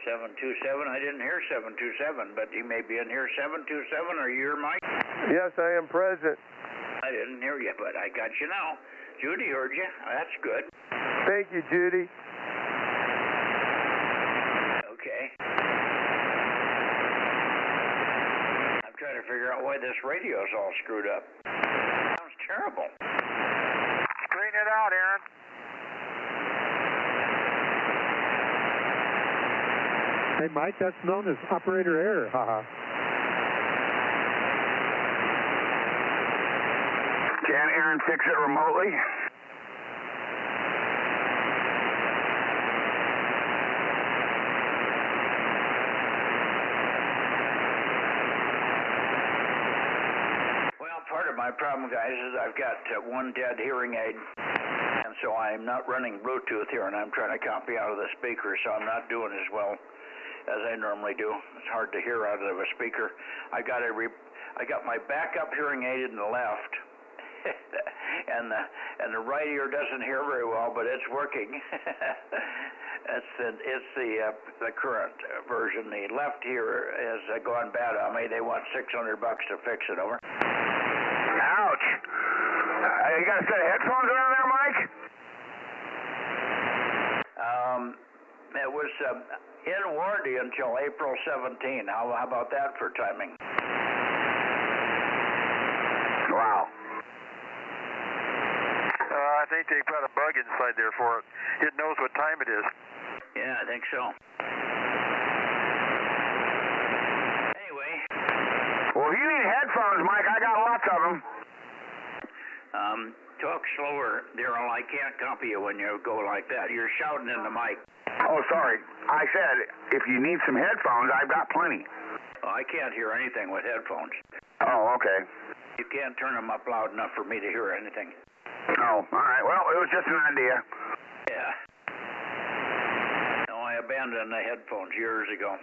727. I didn't hear 727, but you may be in here. 727. Are you here, Mike? Yes, I am present. I didn't hear you, but I got you now. Judy heard you. That's good. Thank you, Judy. Okay. I'm trying to figure out why this radio is all screwed up. Sounds terrible. Straighten it out, Aaron. Hey, Mike, that's known as operator error. Haha. Can Aaron fix it remotely? Well, part of my problem, guys, is I've got one dead hearing aid, and so I'm not running Bluetooth here, and I'm trying to copy out of the speaker, so I'm not doing as well as I normally do. It's hard to hear out of a speaker. I got my backup hearing aid in the left, and the right ear doesn't hear very well, but it's working. It's the current version. The left ear has gone bad on me. They want $600 to fix it. Over. Ouch. You got a set of headphones around there, Mike? It was in warranty until April 17. How about that for timing? Wow. I think they put a bug inside there for it. It knows what time it is. Yeah, I think so. Anyway. Well, if you need headphones, Mike, I got lots of them. Talk slower, Daryl. I can't copy you when you go like that. You're shouting in the mic. Oh, sorry. I said if you need some headphones, I've got plenty. Oh, I can't hear anything with headphones. Oh, okay. You can't turn them up loud enough for me to hear anything. Oh, all right. Well, it was just an idea. Yeah. No, I abandoned the headphones years ago.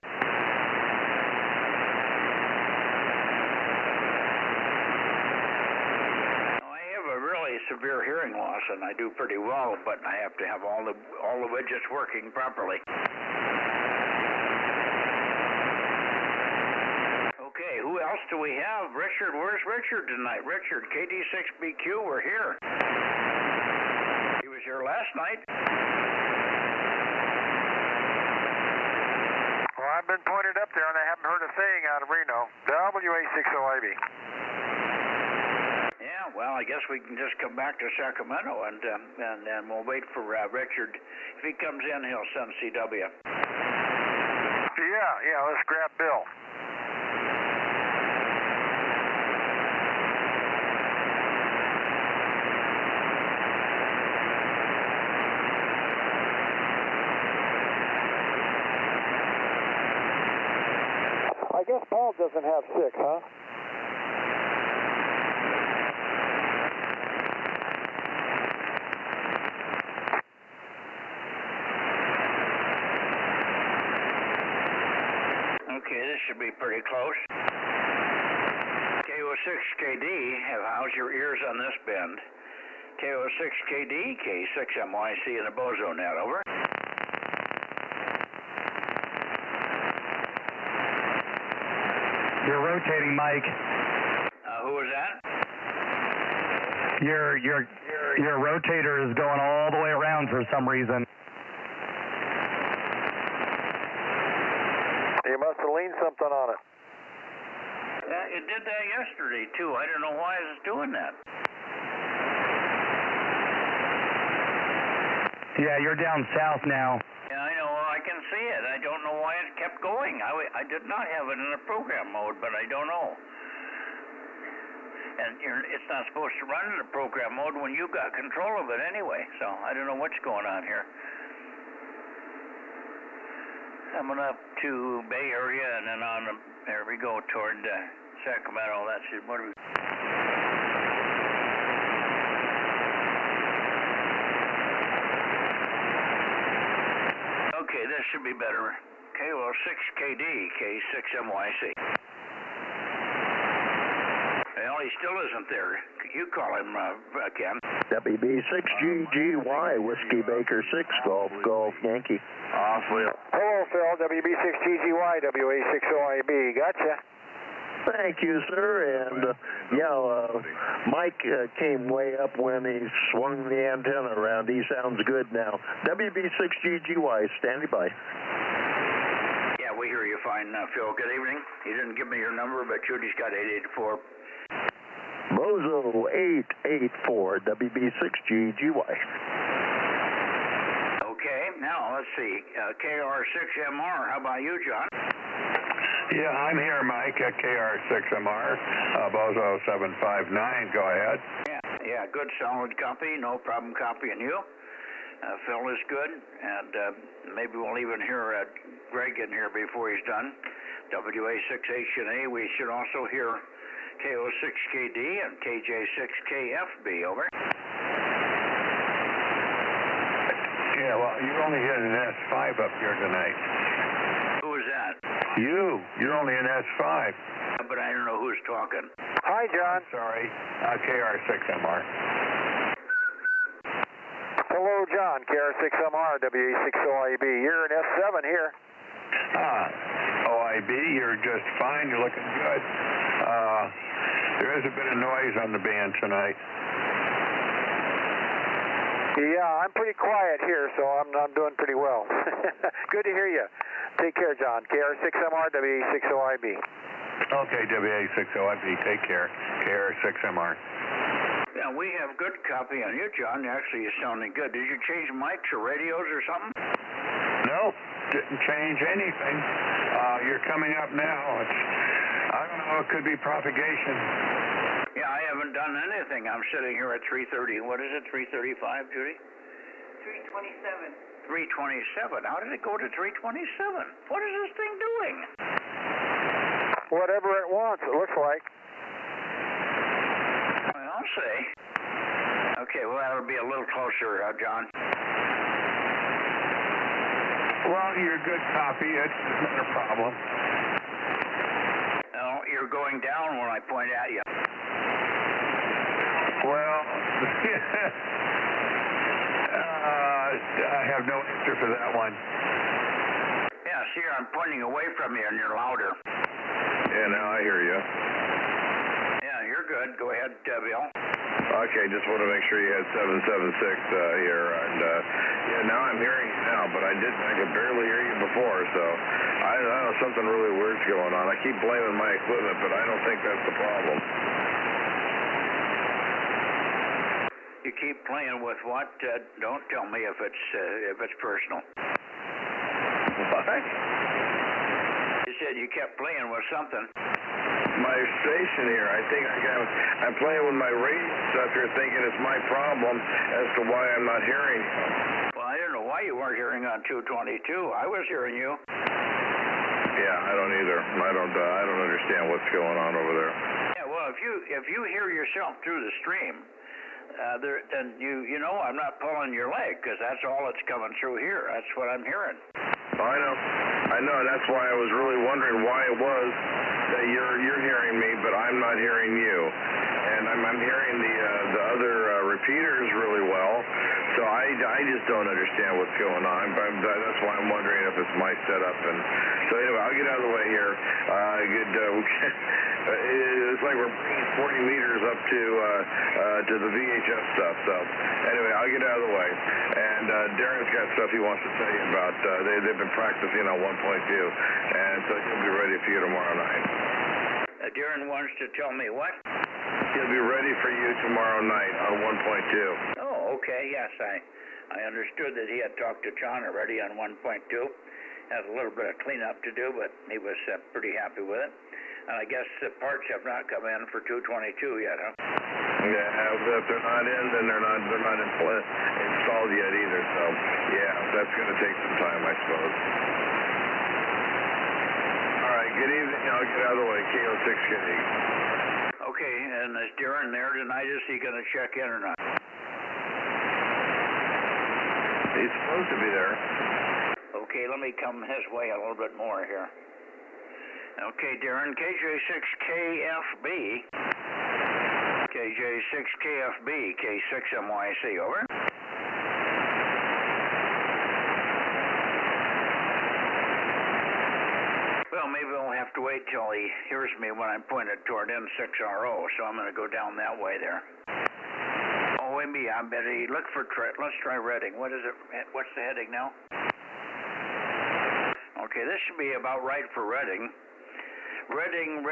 Severe hearing loss, and I do pretty well, but I have to have all the widgets working properly. Okay, who else do we have? Richard, where's Richard tonight? Richard, KD6BQ, we're here. He was here last night. Well, I've been pointed up there, and I haven't heard a thing out of Reno. WA60IB. Well, I guess we can just come back to Sacramento, and we'll wait for Richard. If he comes in, he'll send CW. Yeah, let's grab Bill. I guess Paul doesn't have 6, huh? This should be pretty close. KO6KD, how's your ears on this bend? KO6KD, K6MYC in the Bozo Net, over. You're rotating, Mike. Who was that? Your rotator is going all the way around for some reason. You must have leaned something on it. It did that yesterday, too. I don't know why it's doing that. Yeah, you're down south now. Yeah, I know. I can see it. I don't know why it kept going. I did not have it in a program mode, but I don't know. And it's not supposed to run in a program mode when you've got control of it anyway. So I don't know what's going on here. Coming up to Bay Area, and then there we go toward Sacramento. That's it. What are we? Okay, this should be better. KO6KD, K6MYC. Well, he still isn't there. You call him, Ken. WB6GGY, Whiskey Baker 6, Golf Yankee. Phil. Hello, Phil. WB6GGY, WA60IB. Gotcha. Thank you, sir. And, Mike came way up when he swung the antenna around. He sounds good now. WB6GGY, standing by. Yeah, we hear you fine, Phil. Good evening. You didn't give me your number, but Judy's got 884. Bozo 884, WB6GGY. Okay, now let's see. KR6MR, how about you, John? Yeah, I'm here, Mike, at KR6MR, Bozo 759. Go ahead. Yeah, good, solid copy. No problem copying you. Phil is good, and maybe we'll even hear Greg in here before he's done. WA6HNA, we should also hear KO6KD and KJ6KFB, over. Yeah, well, you're only hitting an S5 up here tonight. Who is that? You're only an S5. But I don't know who's talking. Hi, John. Sorry, KR6MR. Hello, John. KR6MR, WA60IB. You're an S7 here. OIB, you're just fine. You're looking good. There is a bit of noise on the band tonight. Yeah, I'm pretty quiet here, so I'm doing pretty well. Good to hear you. Take care, John. KR6MR, WA60IB. Okay, WA60IB. Take care. KR6MR. Yeah, we have good copy on you, John. Actually, you're sounding good. Did you change mics or radios or something? No, didn't change anything. You're coming up now. I don't know. It could be propagation. Yeah, I haven't done anything. I'm sitting here at 330. What is it, 335, Judy? 327. 327. How did it go to 327? What is this thing doing? Whatever it wants, it looks like. I'll say. Okay, well, that'll be a little closer, John. Well, you're good copy. It's not a problem. No, you're going down when I point at you. Well, I have no answer for that one. Yeah, see, I'm pointing away from you and you're louder. Yeah, now I hear you. Yeah, you're good. Go ahead, Bill. Okay, just want to make sure you had 776 here, and yeah, now I'm hearing you now, but I could barely hear you before, so I don't know, something really weird's going on. I keep blaming my equipment, but I don't think that's the problem. You keep playing with what? Don't tell me if it's personal. What? You said you kept playing with something. My station here, I think I'm playing with my radio stuff here, thinking it's my problem as to why I'm not hearing you. Well, I don't know why you weren't hearing on 222. I was hearing you. Yeah, I don't either. I don't understand what's going on over there. Yeah, well, if you hear yourself through the stream, then you know I'm not pulling your leg, because that's all that's coming through here. That's what I'm hearing. I know. That's why I was really wondering why it was that you're hearing me, but I'm not hearing you. And I'm hearing the other repeaters really well. So I just don't understand what's going on. But that's why I'm wondering if it's my setup. And so anyway, I'll get out of the way here. It's like we're bringing 40 meters up to the VHF stuff. So anyway, I'll get out of the way. And Darren's got stuff he wants to tell you about. They've been practicing on 1.2, and so he'll be ready for you tomorrow night. Darren wants to tell me what? He'll be ready for you tomorrow night on 1.2. Oh, okay. Yes, I understood that he had talked to John already on 1.2. Has a little bit of cleanup to do, but he was pretty happy with it. And I guess the parts have not come in for 222 yet, huh? Yeah, if they're not in, then they're not installed yet either. So yeah, that's going to take some time, I suppose. All right. Good evening. I'll get out of the way. KO6KD. Okay, and is Darren there tonight? Is he going to check in or not? He's supposed to be there. Okay, let me come his way a little bit more here. Okay, Darren, KJ6KFB. KJ6KFB, K6MYC, over. Well, maybe we'll have to wait till he hears me when I'm pointed toward N6RO, so I'm going to go down that way there. Oh, wait a minute, I bet he look for, let's try Reading. What is it? What's the heading now? Okay, this should be about right for Reading. Reading,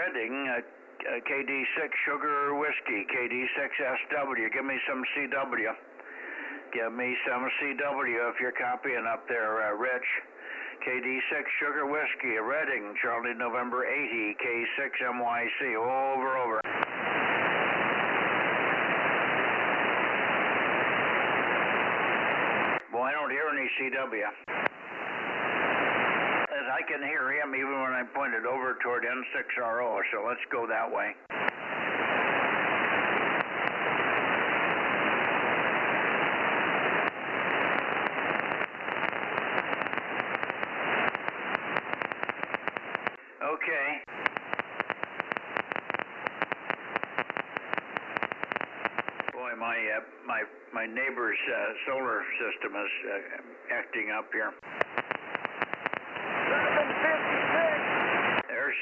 KD6 Sugar Whiskey, KD6SW. Give me some CW. Give me some CW if you're copying up there, Rich. KD6 Sugar Whiskey, Reading, Charlie November 80, K6MYC. Over. Boy, I don't hear any CW. I can hear him even when I'm pointed over toward N6RO, so let's go that way. Okay. Boy, my neighbor's solar system is acting up here.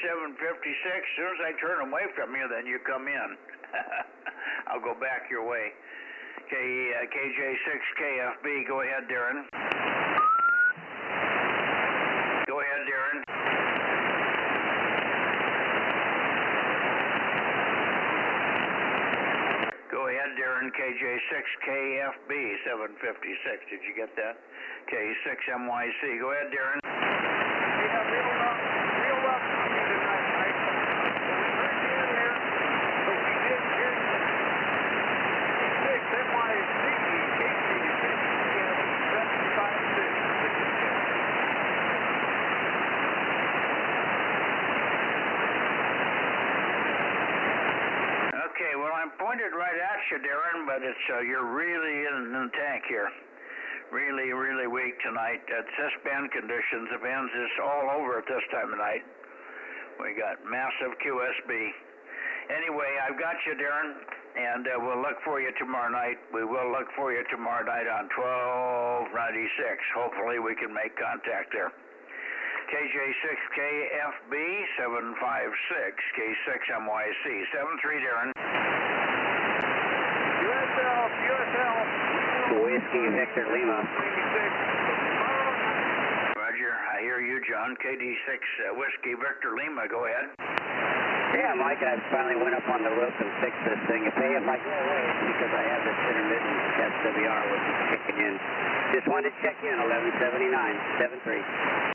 756. As soon as I turn away from you, then you come in. I'll go back your way. KJ6KFB, go ahead, Darren. Go ahead, Darren. Go ahead, Darren. KJ6KFB, 756. Did you get that? K6MYC. Go ahead, Darren. Real rough coming tonight, Mike. We heard you in here, but we didn't hear you. K6MYC, KC6KFB, 756. Okay, well, I'm pointed right at you, Darren, but it's you're really in the tank here. Really, really weak tonight. It's band conditions. The band's just all over at this time of night. We got massive QSB. Anyway, I've got you, Darren, and we'll look for you tomorrow night. We will look for you tomorrow night on 1296. Hopefully we can make contact there. KJ6KFB 756, K6MYC 73, Darren. USL. Whiskey Victor Lima. Roger, I hear you, John. KD6 Whiskey Victor Lima, go ahead. Yeah, Mike, I finally went up on the roof and fixed this thing. If I go away, it's because I have this intermittent SWR which is kicking in. Just wanted to check in, 1179, 73.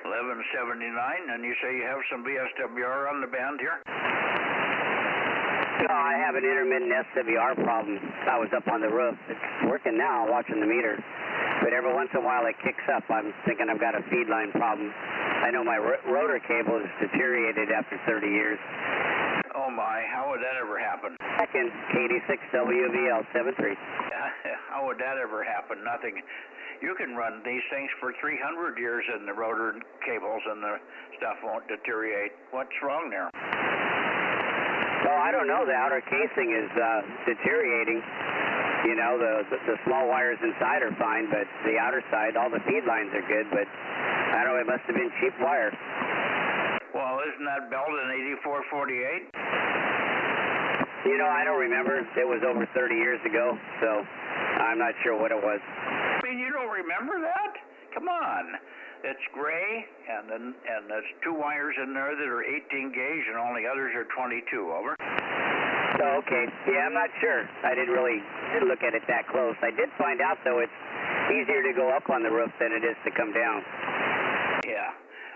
1179, and you say you have some VSWR on the band here? No, I have an intermittent SWR problem. I was up on the roof. It's working now, watching the meter. But every once in a while it kicks up. I'm thinking I've got a feed line problem. I know my rotor cable is deteriorated after 30 years. Oh my, how would that ever happen? Second, KD6WVL 73. How would that ever happen? Nothing. You can run these things for 300 years and the rotor cables and the stuff won't deteriorate. What's wrong there? Well, I don't know. The outer casing is deteriorating. You know, the small wires inside are fine, but the outer side, all the feed lines are good, but I don't know, it must have been cheap wire. Well, isn't that Belden 8448? You know, I don't remember. It was over 30 years ago, so I'm not sure what it was. I mean, you don't remember that? Come on. It's gray, and there's two wires in there that are 18 gauge, and all the others are 22. Over. Oh, okay. Yeah, I'm not sure. I didn't really look at it that close. I did find out, though, it's easier to go up on the roof than it is to come down. Yeah.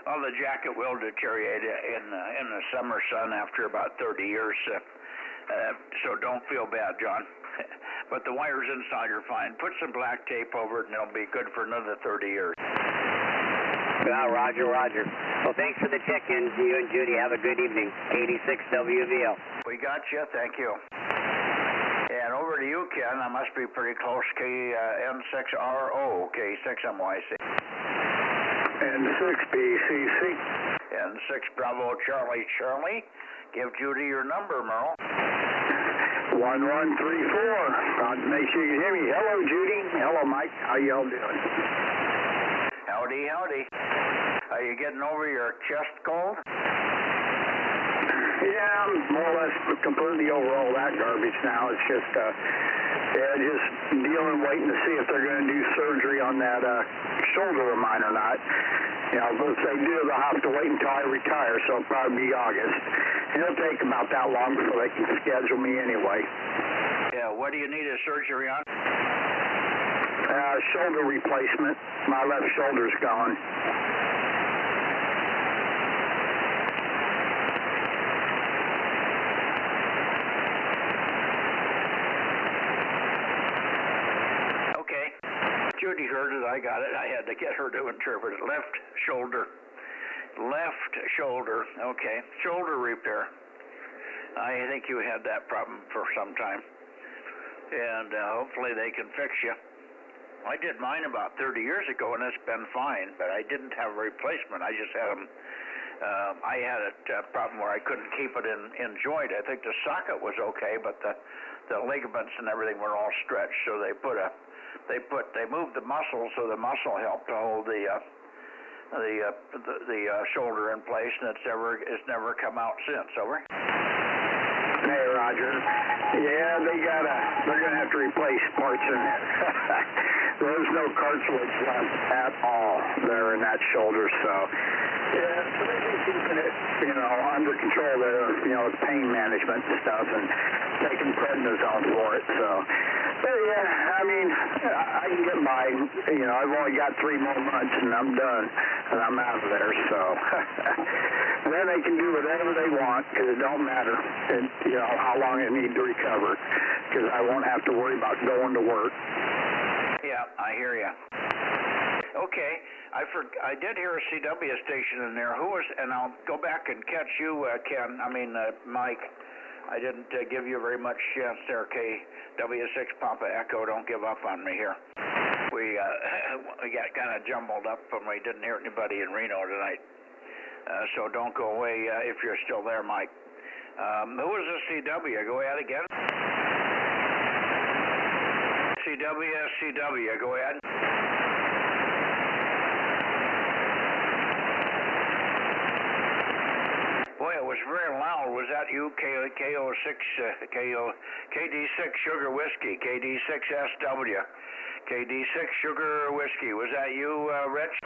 Well, the jacket will deteriorate in the summer sun after about 30 years, so don't feel bad, John. But the wires inside are fine. Put some black tape over it, and it'll be good for another 30 years. Well, roger, roger. Well, thanks for the check-in. You and Judy have a good evening. 86WVL. We got you. Thank you. And over to you, Ken. I must be pretty close. N6RO, K6MYC. N6BCC. N6 Bravo Charlie Charlie. Give Judy your number, Merle. 1134. I'll make sure you can hear me. Hello, Judy. Hello, Mike. How y'all doing? Howdy, howdy. Are you getting over your chest cold? Yeah, I'm more or less completely over all that garbage now. It's just, just dealing, waiting to see if they're going to do surgery on that shoulder of mine or not. You know, if they do, they'll have to wait until I retire, so it'll probably be August. It'll take about that long before they can schedule me anyway. Yeah, what do you need a surgery on? Shoulder replacement. My left shoulder's gone. Okay. Judy heard it. I got it. I had to get her to interpret it. Left shoulder. Left shoulder. Okay. Shoulder repair. I think you had that problem for some time. And hopefully they can fix you. I did mine about 30 years ago, and it's been fine, but I didn't have a replacement. I just had them. I had a problem where I couldn't keep it in joint. I think the socket was okay, but the ligaments and everything were all stretched. So they moved the muscle, so the muscle helped to hold the shoulder in place, and it's never come out since. Over. Hey, Roger. Yeah, they're gonna have to replace parts listen, there's no cartilage left at all there in that shoulder, so yeah, so they've been keeping it, under control there, with pain management and stuff, and taking prednisone for it, so. But yeah, I mean, I can get by. I've only got 3 more months, and I'm done, and I'm out of there. So then they can do whatever they want, because it don't matter, and how long it needs to recover, because I won't have to worry about going to work. Yeah, I hear you. Okay, I did hear a CW station in there. Who was? And I'll go back and catch you, Ken. Mike. I didn't give you very much chance there, KW6 Papa Echo. Don't give up on me here. We got kind of jumbled up and we didn't hear anybody in Reno tonight. So don't go away if you're still there, Mike. Who was the CW? Go ahead again. CW, go ahead. Boy, it was very loud. Was that you, KD6 Sugar Whiskey, KD6SW, KD6 Sugar Whiskey? Was that you, Rich?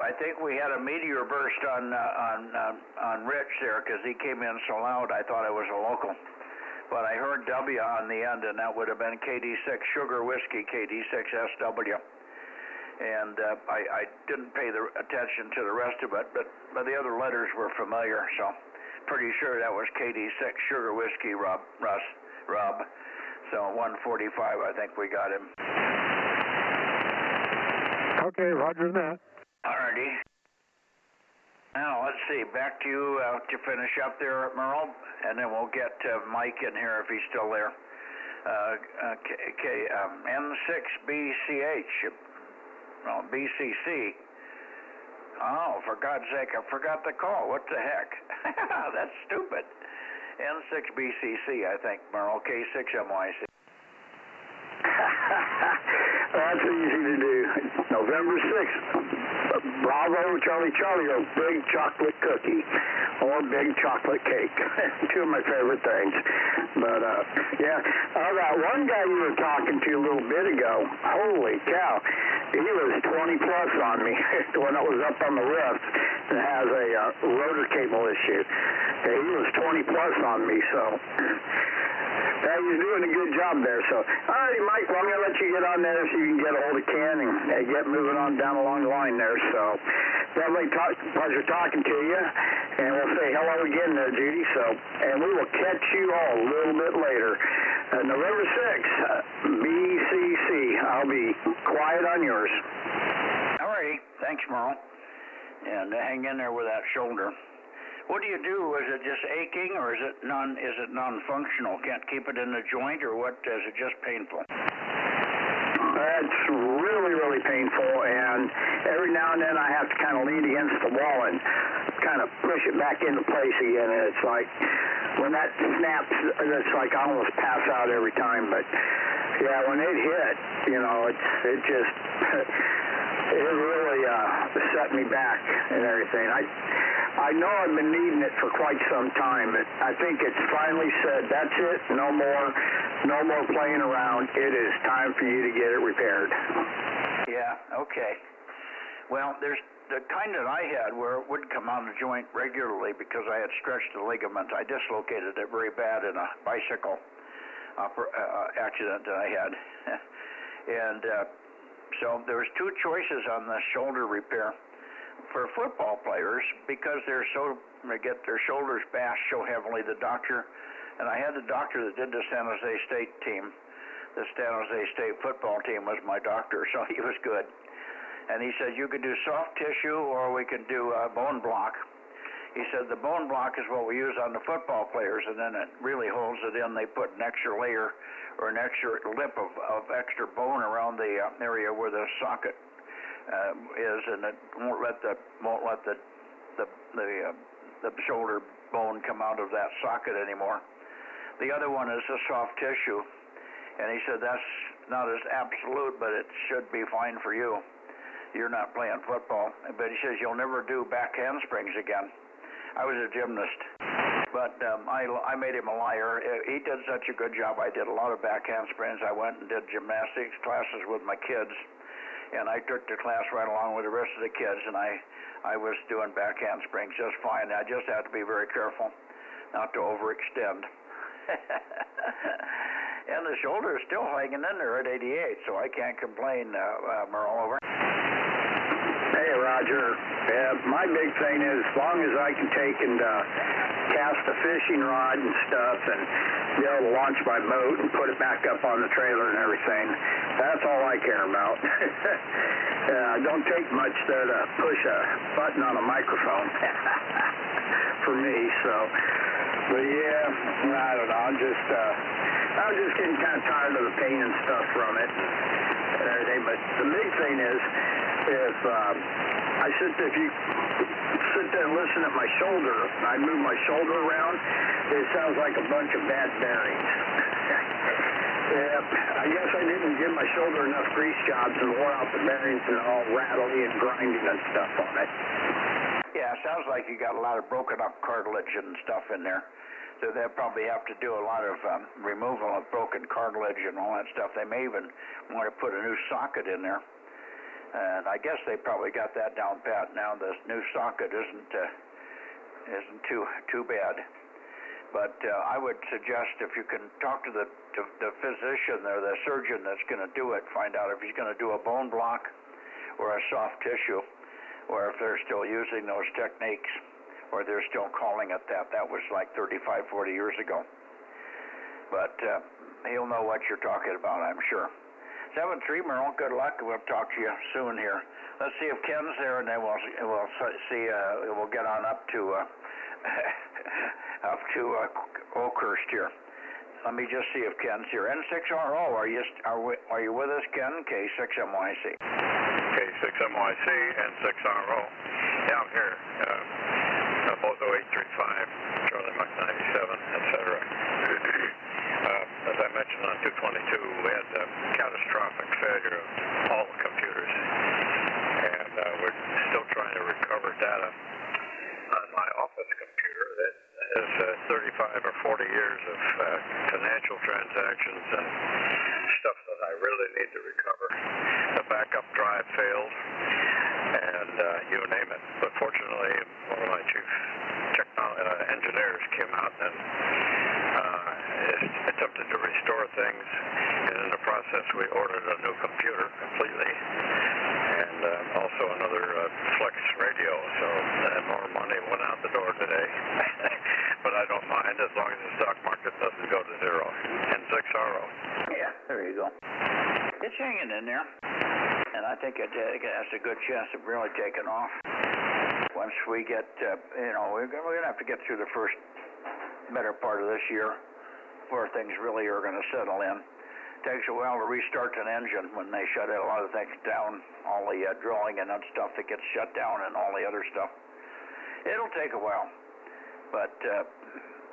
I think we had a meteor burst on Rich there because he came in so loud. I thought it was a local, but I heard W on the end, and that would have been KD6 Sugar Whiskey, KD6SW. And I didn't pay the attention to the rest of it, but the other letters were familiar, so pretty sure that was KD6 Sugar Whiskey, Rob. So 145, I think we got him. Okay, roger that. Alrighty. Now, let's see. Back to you to finish up there, Merle, and then we'll get Mike in here if he's still there. N6BCH. Well, BCC. Oh, for God's sake, I forgot the call. What the heck? That's stupid. N6BCC, I think, Merle. K6MYC. That's easy to do. November 6th. Bravo, Charlie, or big chocolate cookie, or big chocolate cake. 2 of my favorite things. But, yeah, that one guy you were talking to a little bit ago, holy cow, he was 20 plus on me when I was up on the roof and has a rotor cable issue. Yeah, he was 20 plus on me, so... Yeah, he's doing a good job there. So, all right, Mike, well, I'm going to let you get on there so you can get a hold of Ken and get moving on down along the line there. So, definitely pleasure talking to you. And we'll say hello again there, Judy. So, and we will catch you all a little bit later. November 6th, BCC. I'll be quiet on yours. All righty. Thanks, Merle. And hang in there with that shoulder. What do you do? Is it just aching, or is it non-functional? Can't keep it in the joint, or what? Is it just painful? It's really, really painful, and every now and then I have to kind of lean against the wall and kind of push it back into place again, and it's like, when that snaps, it's like I almost pass out every time, but yeah, when it hit, it just, it really set me back and everything. I know I've been needing it for quite some time, but I think it's finally said, that's it, no more playing around. It is time for you to get it repaired. Yeah, okay. Well, there's the kind that I had where it would come out of the joint regularly because I had stretched the ligament. I dislocated it very bad in a bicycle accident that I had. And so there was 2 choices on the shoulder repair. For football players, because they get their shoulders bashed so heavily, the doctor, and I had the doctor that did the San Jose State team. The San Jose State football team was my doctor, so he was good. And he said, you could do soft tissue or we could do bone block. He said, the bone block is what we use on the football players, and then it really holds it in. They put an extra layer or an extra lip of extra bone around the area where the socket is, and it won't let the shoulder bone come out of that socket anymore. The other one is the soft tissue, and he said that's not as absolute, but it should be fine for you. you're not playing football. But he says, you'll never do back handsprings again. I was a gymnast, but I made him a liar. He did such a good job. I did a lot of back handsprings. I went and did gymnastics classes with my kids, and I took the class right along with the rest of the kids, and I was doing back handsprings just fine. I just had to be very careful not to overextend. And the shoulder is still hanging in there at 88, so I can't complain, Merle, over. Hey, Roger. My big thing is as long as I can take and cast a fishing rod and stuff and be able to launch my boat and put it back up on the trailer and everything, that's all I care about. Don't take much to push a button on a microphone for me, so. But yeah, I don't know. I'm just getting kind of tired of the pain and stuff from it and everything. But the big thing is, if you sit there and listen at my shoulder, I move my shoulder around, it sounds like a bunch of bad bearings. I guess I didn't give my shoulder enough grease jobs and wore out the bearings and all rattly and grinding and stuff on it. Yeah, it sounds like you got a lot of broken up cartilage and stuff in there. So they'll probably have to do a lot of removal of broken cartilage and all that stuff. They may even want to put a new socket in there. And I guess they probably got that down pat now. This new socket isn't too bad. But I would suggest if you can talk to the physician or the surgeon that's going to do it, find out if he's going to do a bone block or a soft tissue, or if they're still using those techniques, or they're still calling it that. That was like 35, 40 years ago. But he'll know what you're talking about, I'm sure. 7-3, Merle, good luck. We'll talk to you soon here. Let's see if Ken's there, and then we'll see. We'll get on up to Oakhurst here. Let me just see if Ken's here. N6RO, are you with us, Ken? K6MYC. K6MYC, N6RO. Yeah, I'm here. Bozo 835, Charlie Mach 97, etc. As I mentioned on 222, we had a catastrophic failure of all the computers, and we're still trying to recover data on my office computer that has 35 or 40 years of financial transactions and stuff that I really need to recover. The backup drive failed, and you name it. But fortunately, one of my chief engineers came out and attempted to restore things, and in the process we ordered a new computer completely, and also another flex radio, so more money went out the door today. But I don't mind as long as the stock market doesn't go to zero. N6RO. Yeah, there you go. It's hanging in there, and I think it has a good chance of really taking off. Once we get, we're going to have to get through the first better part of this year where things really are going to settle in. It takes a while to restart an engine when they shut a lot of things down, all the drilling and that stuff that gets shut down and all the other stuff. It'll take a while. But,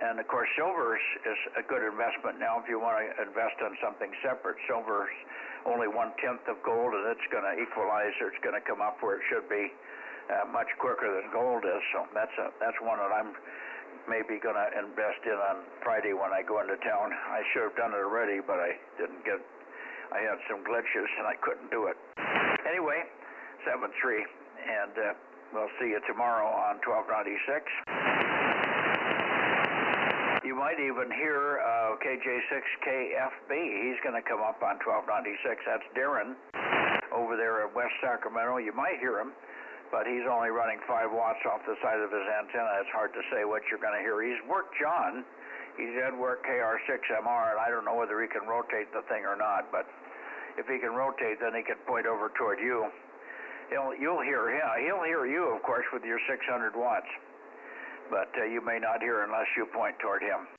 and of course, silver is a good investment now if you want to invest in something separate. Silver's only 1/10 of gold, and it's going to equalize, or it's going to come up where it should be much quicker than gold is. So that's one that I'm maybe going to invest in on Friday when I go into town. I should have done it already, but I didn't get. I had some glitches and I couldn't do it. Anyway, 7-3, and we'll see you tomorrow on 1296. You might even hear KJ6KFB. He's going to come up on 1296. That's Darren over there at West Sacramento. You might hear him, but he's only running 5 watts off the side of his antenna. It's hard to say what you're going to hear. He's worked John. He did work KR6MR, and I don't know whether he can rotate the thing or not, but if he can rotate, then he can point over toward you. You'll hear him. He'll hear you, of course, with your 600 watts. But you may not hear unless you point toward him.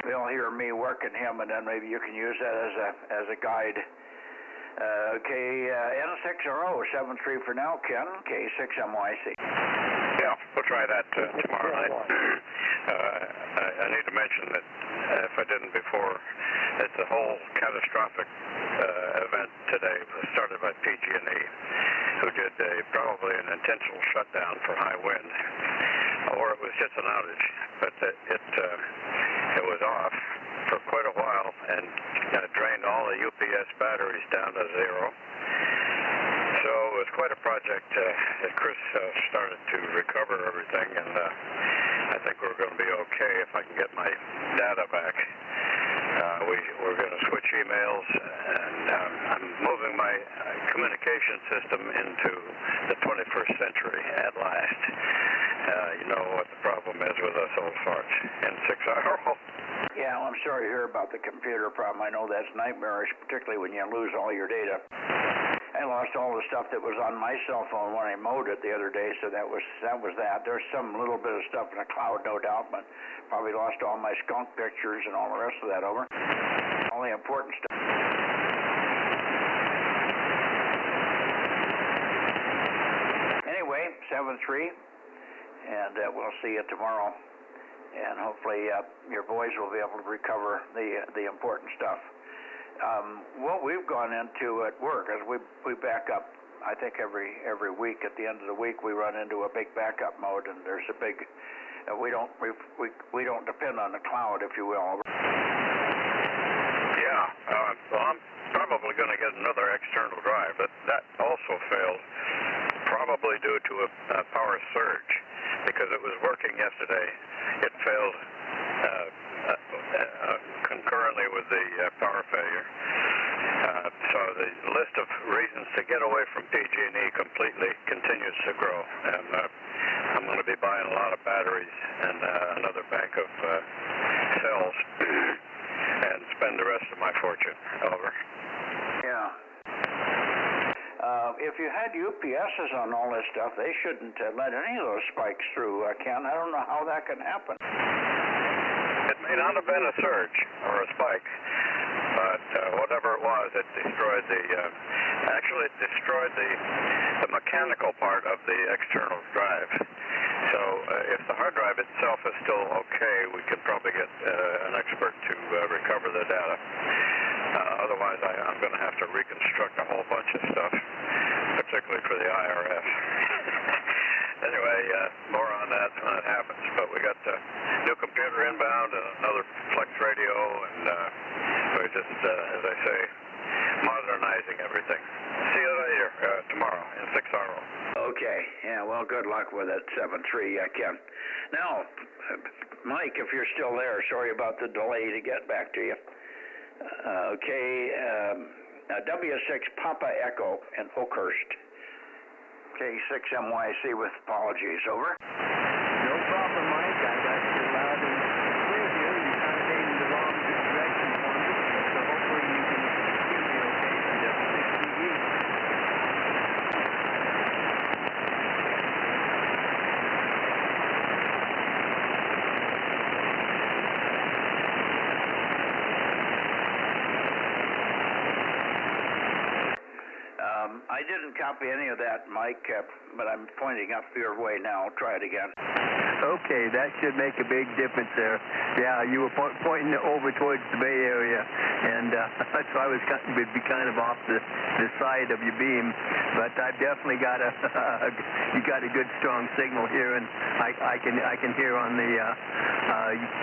You'll hear me working him, and then maybe you can use that as a guide. N6RO, 7-3 for now, Ken, K6MYC. Yeah, we'll try that tomorrow night. I need to mention that, if I didn't before, it's a whole catastrophic event today, started by PG&E. who did probably an intentional shutdown for high wind, or it was just an outage. But it was off for quite a while and drained all the UPS batteries down to zero. So it was quite a project that Chris started to recover everything, and I think we're going to be okay if I can get my data back. We're going to switch emails, and I'm moving my communication system into the 21st century at last. You know what the problem is with us old farts in 6-hour. Yeah, well, I'm sorry to hear about the computer problem. I know that's nightmarish, particularly when you lose all your data. I lost all the stuff that was on my cell phone when I mowed it the other day, so that was that. There's some little bit of stuff in the cloud, no doubt, but probably lost all my skunk pictures and all the rest of that over. All the important stuff. Anyway, 7-3, and we'll see you tomorrow. And hopefully your boys will be able to recover the important stuff. What we've gone into at work is we back up. I think every week at the end of the week we run into a big backup mode, and there's a big. We don't depend on the cloud, if you will. Yeah, well, I'm probably going to get another external drive, but that also failed, probably due to a power surge, because it was working yesterday. It failed concurrently with the power failure. So the list of reasons to get away from PG&E completely continues to grow, and I'm going to be buying a lot of batteries and another bank of cells and spend the rest of my fortune. Over. Yeah. If you had UPSs on all this stuff, they shouldn't let any of those spikes through, Ken. I don't know how that can happen. It may not have been a surge or a spike, but whatever it was, it destroyed it destroyed the mechanical part of the external drive. So if the hard drive itself is still okay, we could probably get an expert to recover the data. Otherwise, I'm going to have to reconstruct a whole bunch of stuff, particularly for the IRS. Anyway, more on that when it happens. But we got a new computer inbound and another flex radio, and we're just, as I say, modernizing everything. See you later tomorrow in 6-hour. Okay. Yeah, well, good luck with it, 7-3, Ken. Now, Mike, if you're still there, sorry about the delay to get back to you. W6 Papa Echo in Oakhurst. K6MYC with apologies. Over. No problem, Mike. I got you loud and clear here. You kind of came in the wrong direction for me, so hopefully you can hear me okay from W6TV. I didn't copy any of that, Mike, but I'm pointing up your way now. Try it again. Okay, that should make a big difference there. Yeah, you were pointing over towards the Bay Area, and so I was would be kind of off the side of your beam. But I've definitely got you got a good strong signal here, and I can hear on the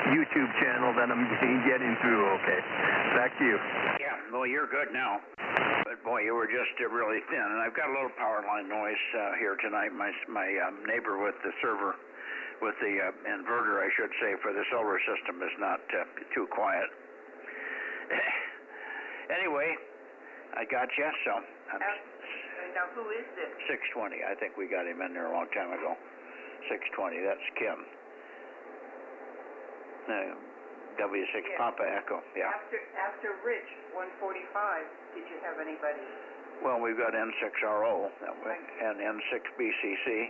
YouTube channel that I'm getting through. Okay, back to you. Yeah, well, you're good now. But boy, you were just really thin, and I've got a little power line noise here tonight. My neighbor with the server, with the inverter, I should say, for the solar system is not too quiet. Anyway, I got you. So now, who is this? 620. I think we got him in there a long time ago. 620. That's Kim. W6 Yeah. Papa Echo. Yeah. After Rich, 145. Did you have anybody? Well, we've got N6RO that way, and N6BCC.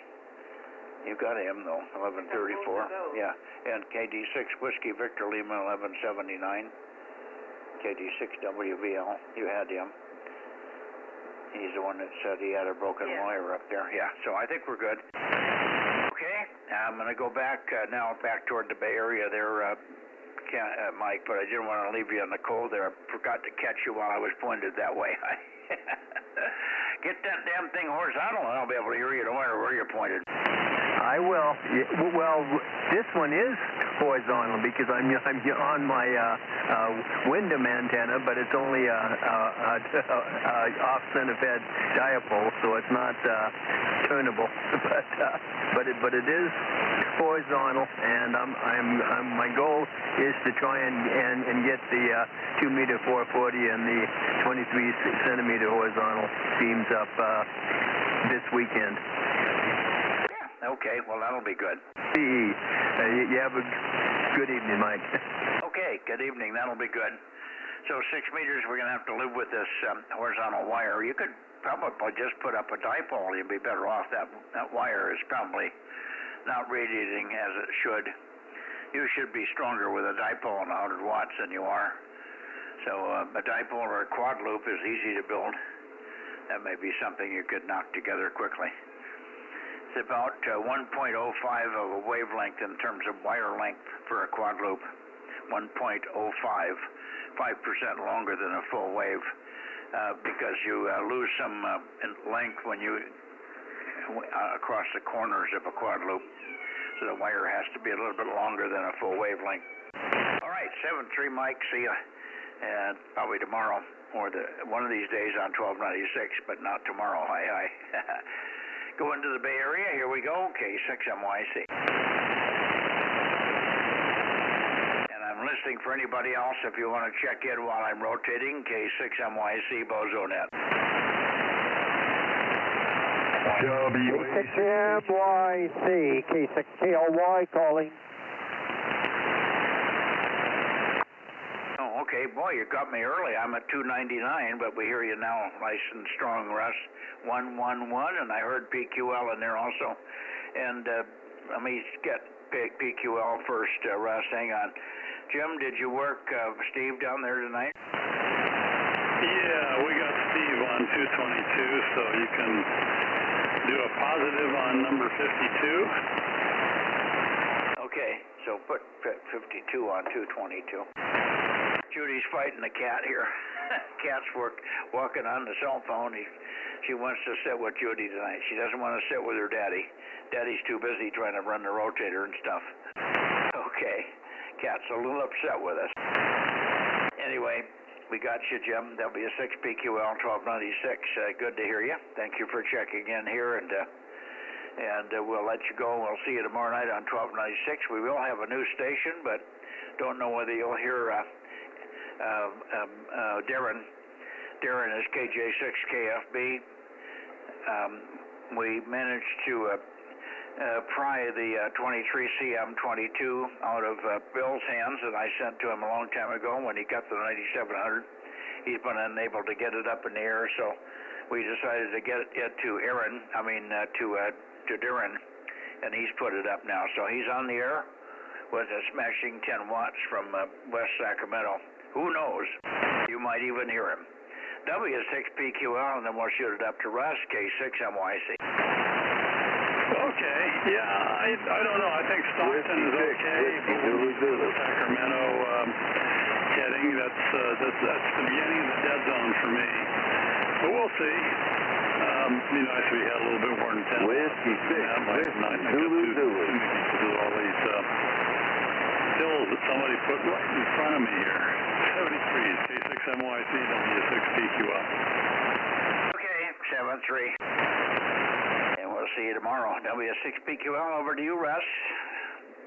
You've got him though, 1134. Yeah, and KD6 Whiskey Victor Lima 1179. KD6WVL. You had him. He's the one that said he had a broken wire up there. Yeah. So I think we're good. Okay. I'm going to go back now, back toward the Bay Area there. Mike, but I didn't want to leave you in the cold there. I forgot to catch you while I was pointed that way. Get that damn thing horizontal, and I'll be able to hear you no matter where you're pointed. I will. Well, this one is horizontal because I'm on my Wyndham antenna, but it's only a off-center fed dipole, so it's not turnable. But it is horizontal, and my goal is to try and get the 2 meter 440 and the 23 centimeter horizontal beams up this weekend. Okay, well, that'll be good. You have a good evening, Mike. Okay, good evening. That'll be good. So 6 meters, we're going to have to live with this horizontal wire. You could probably just put up a dipole. You'd be better off. That wire is probably not radiating as it should. You should be stronger with a dipole on 100 watts than you are. So a dipole or a quad loop is easy to build. That may be something you could knock together quickly. It's about 1.05 of a wavelength in terms of wire length for a quad loop. 1.05, 5% longer than a full wave, because you lose some length when you across the corners of a quad loop. So the wire has to be a little bit longer than a full wavelength. All right, 7-3 Mike, see ya, and probably tomorrow or one of these days on 1296, but not tomorrow. Hi. Going to the Bay Area, here we go, K6MYC. And I'm listening for anybody else if you want to check in while I'm rotating, K6MYC, Bozo Net. K6MYC, K6KLY calling. Oh, okay, boy, you got me early. I'm at 299, but we hear you now, nice and strong, Russ. 111, and I heard PQL in there also. And let me get PQL first, Russ. Hang on. Jim, did you work Steve down there tonight? Yeah, we got Steve on 222, so you can do a positive on number 52. Okay, so put 52 on 222. Judy's fighting the cat here. Cat's walking on the cell phone. She wants to sit with Judy tonight. She doesn't want to sit with her daddy. Daddy's too busy trying to run the rotator and stuff. Okay, Cat's a little upset with us. Anyway, we got you, Jim. There'll be a 6 PQL 1296. Good to hear you. Thank you for checking in here, and we'll let you go. We'll see you tomorrow night on 1296. We will have a new station, but don't know whether you'll hear Darren is KJ6KFB. We managed to pry the 23CM22 out of Bill's hands that I sent to him a long time ago when he got the 9700. He's been unable to get it up in the air, so we decided to get it to Darren, and he's put it up now. So he's on the air with a smashing 10 watts from West Sacramento. Who knows? You might even hear him. W6PQL, and then we'll shoot it up to Russ, K6MYC. Okay, yeah, I don't know. I think Stockton is okay, but we'll lose the Sacramento heading. That's the beginning of the dead zone for me. But we'll see. It'd be nice if we had a little bit more intensity. Whiskey 6, with all these hills that somebody put right in front of me here. 73 is K6MYC, W6PQL. Okay, 7-3. And we'll see you tomorrow. W6PQL, over to you, Russ.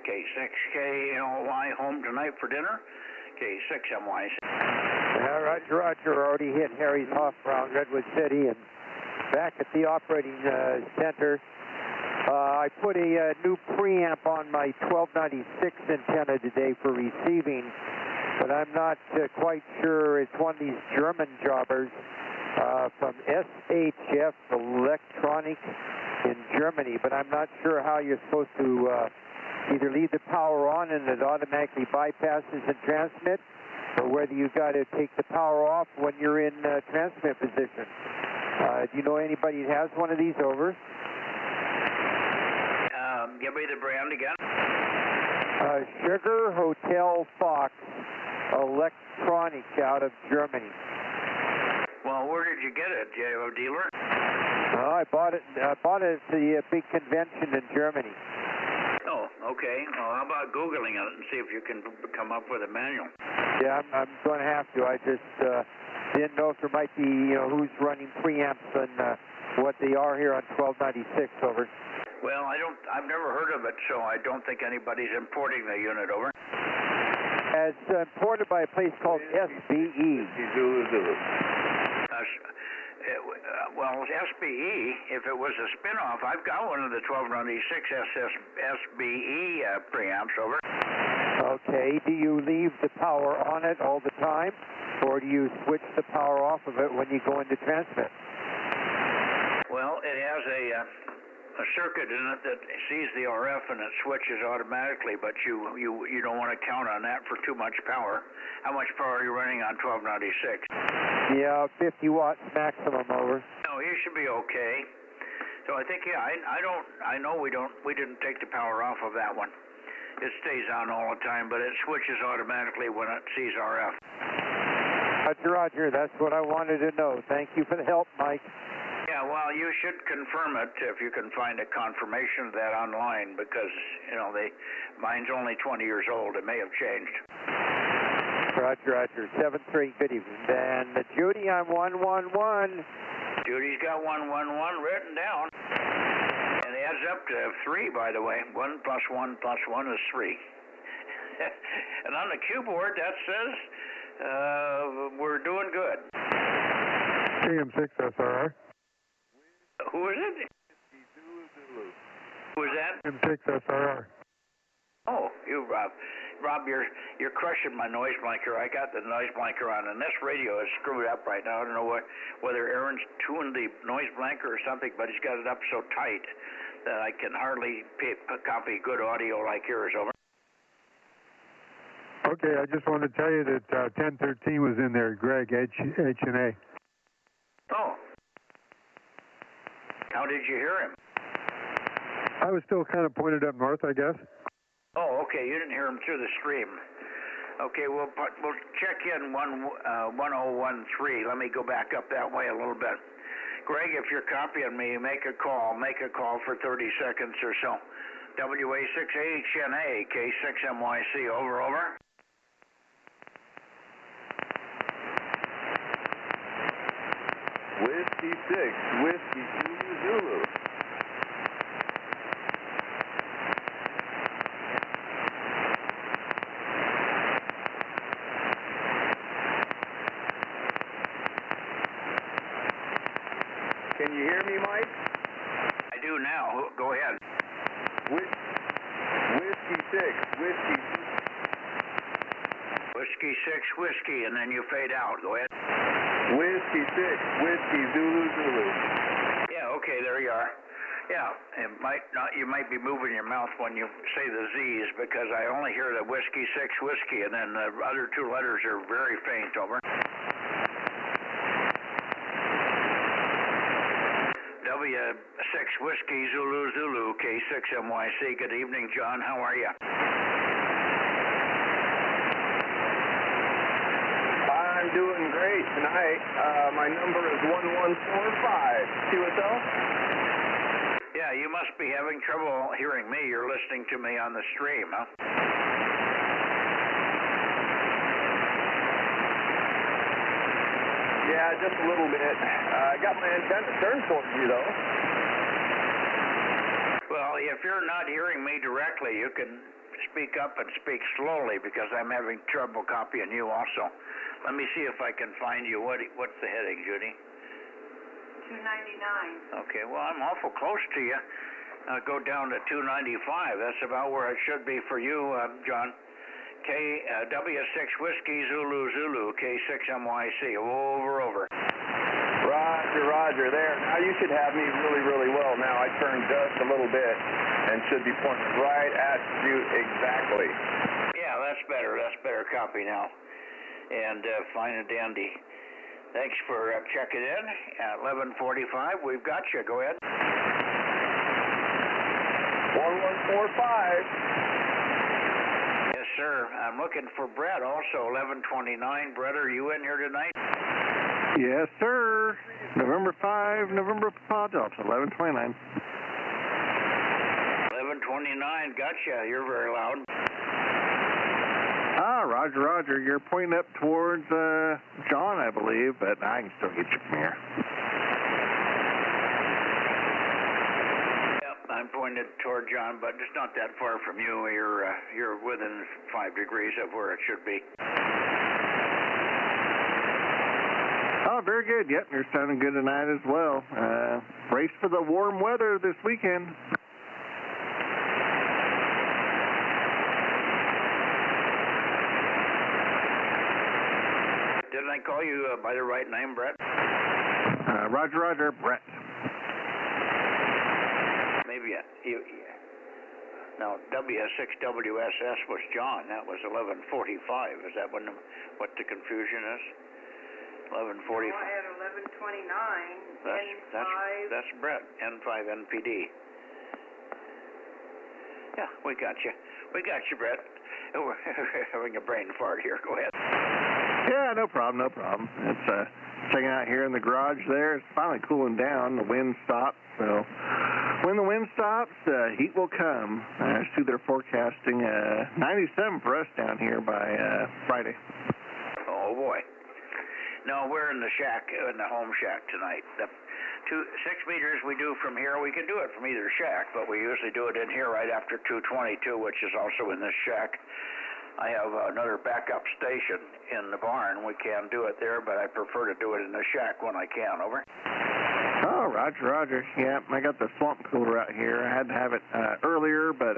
K6KLY, home tonight for dinner. K6MYC. Yeah, Roger. Already hit Harry's Hoff around Redwood City, and back at the operating center. I put a new preamp on my 1296 antenna today for receiving, but I'm not quite sure. It's one of these German jobbers from SHF Electronic in Germany, but I'm not sure how you're supposed to either leave the power on and it automatically bypasses and transmit, or whether you got to take the power off when you're in transmit position. Do you know anybody that has one of these? Over. Give me the brand again. Sugar Hotel Fox Electronic out of Germany. Well, where did you get it? Do you have a dealer? I bought it at the big convention in Germany. Oh, okay. Well, how about Googling it and see if you can come up with a manual? Yeah, I'm going to have to. I just didn't know if there might be, who's running preamps and what they are here on 1296, over. Well, I've never heard of it, so I don't think anybody's importing the unit, over. It's imported by a place called SBE. Well, SBE, if it was a spinoff, I've got one of the 1296 SBE preamps, over. Okay, do you leave the power on it all the time, or do you switch the power off of it when you go into transmit? Well, it has a circuit in it that sees the RF and it switches automatically, but you don't want to count on that for too much power. How much power are you running on 1296? Yeah, 50 watts maximum, over. No, you should be okay. So I think, yeah, I know we didn't take the power off of that one. It stays on all the time, but it switches automatically when it sees RF. Roger, that's what I wanted to know. Thank you for the help, Mike. Yeah, well, you should confirm it if you can find a confirmation of that online, because, mine's only 20 years old. It may have changed. Roger. 7-3, good evening. Then Judy on 111. Judy's got 111 written down. And it adds up to 3, by the way. 1 plus 1 plus 1 is 3. And on the keyboard, that says we're doing good. KM6SR. Who is it? Who is that? KM6SR. Oh, you, Rob. Rob, you're crushing my noise blanker. I got the noise blanker on, and this radio is screwed up right now. I don't know whether Aaron's tuned the noise blanker or something, but he's got it up so tight that I can hardly copy good audio like yours, over. Okay, I just wanted to tell you that 1013 was in there, Greg, H&A. Oh. How did you hear him? I was still kind of pointed up north, I guess. Oh, okay. You didn't hear him through the stream. Okay, we'll check in 1013. Let me go back up that way a little bit. Greg, if you're copying me, make a call. Make a call for 30 seconds or so. WA6HNA, K6MYC, over. Whiskey 6, Whiskey Zulu. Can you hear me, Mike? I do now. Go ahead. Whiskey 6, Whiskey. Whiskey 6, Whiskey, and then you fade out. Go ahead. Whiskey 6, Whiskey Zulu. Yeah, okay, there you are. Yeah, you might be moving your mouth when you say the Z's, because I only hear the Whiskey 6, Whiskey, and then the other two letters are very faint, over. W6 Whiskey Zulu, K6MYC. Good evening, John. How are you? I'm doing great tonight. My number is 1145. QSL? Yeah, you must be having trouble hearing me. You're listening to me on the stream, huh? Yeah, just a little bit. I got my antenna turned towards you, though. Well, if you're not hearing me directly, you can speak up and speak slowly, because I'm having trouble copying you also. Let me see if I can find you. What's the heading, Judy? 299. Okay, well, I'm awful close to you. Go down to 295. That's about where it should be for you, John. W6 Whiskey Zulu, K6MYC. Over. Roger. There. Now you should have me really well. Now I turned just a little bit and should be pointing right at you exactly. Yeah, that's better. That's better copy now. And fine and dandy. Thanks for checking in. At 11:45, we've got you. Go ahead. 1145. sir. I'm looking for Brett also, 1129. Brett, are you in here tonight? Yes, sir. November 5, November Papa Delta, 1129. 1129, gotcha. You're very loud. Roger, Roger. You're pointing up towards John, I believe, but I can still get you from here. Yep, I'm pointed toward John, but it's not that far from you. You're within 5 degrees of where it should be. Oh, very good. Yep, you're sounding good tonight as well. Brace for the warm weather this weekend. Didn't I call you by the right name, Brett? Roger, Roger, Brett. Maybe no, WS6WSS was John. That was 1145. Is that what the confusion is? 1145. Oh, I had 1129. That's Brett. N5 NPD. Yeah, we got you. We got you, Brett. We're having a brain fart here. Go ahead. Yeah, no problem, no problem. It's checking out here in the garage there. It's finally cooling down. The wind stopped, so when the wind stops, heat will come. I see they're forecasting 97 for us down here by Friday. Oh, boy. No, we're in the shack, in the home shack tonight. The 6 meters we do from here, we can do it from either shack, but we usually do it in here right after 222, which is also in this shack. I have another backup station in the barn. We can do it there, but I prefer to do it in the shack when I can. Over. Oh, Roger, Roger. Yeah, I got the swamp cooler out here. I had to have it earlier, but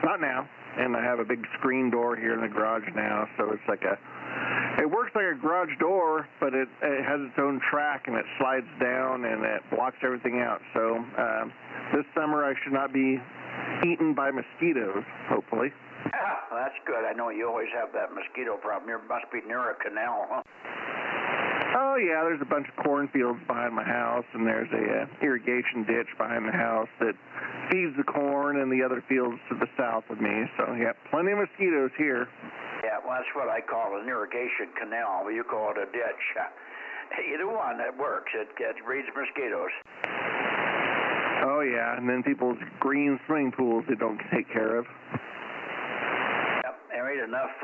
not now. And I have a big screen door here in the garage now, so it's like it works like a garage door, but it has its own track, and it slides down, and it blocks everything out. So this summer I should not be eaten by mosquitoes, hopefully. Yeah, that's good. I know you always have that mosquito problem. You must be near a canal, huh? Oh, yeah, there's a bunch of cornfields behind my house, and there's a irrigation ditch behind the house that feeds the corn and the other fields to the south of me. So, yeah, plenty of mosquitoes here. Yeah, well, that's what I call an irrigation canal. You call it a ditch. Either one, that works. It breeds mosquitoes. Oh, yeah, and then people's green swimming pools they don't take care of. Yep, there ain't enough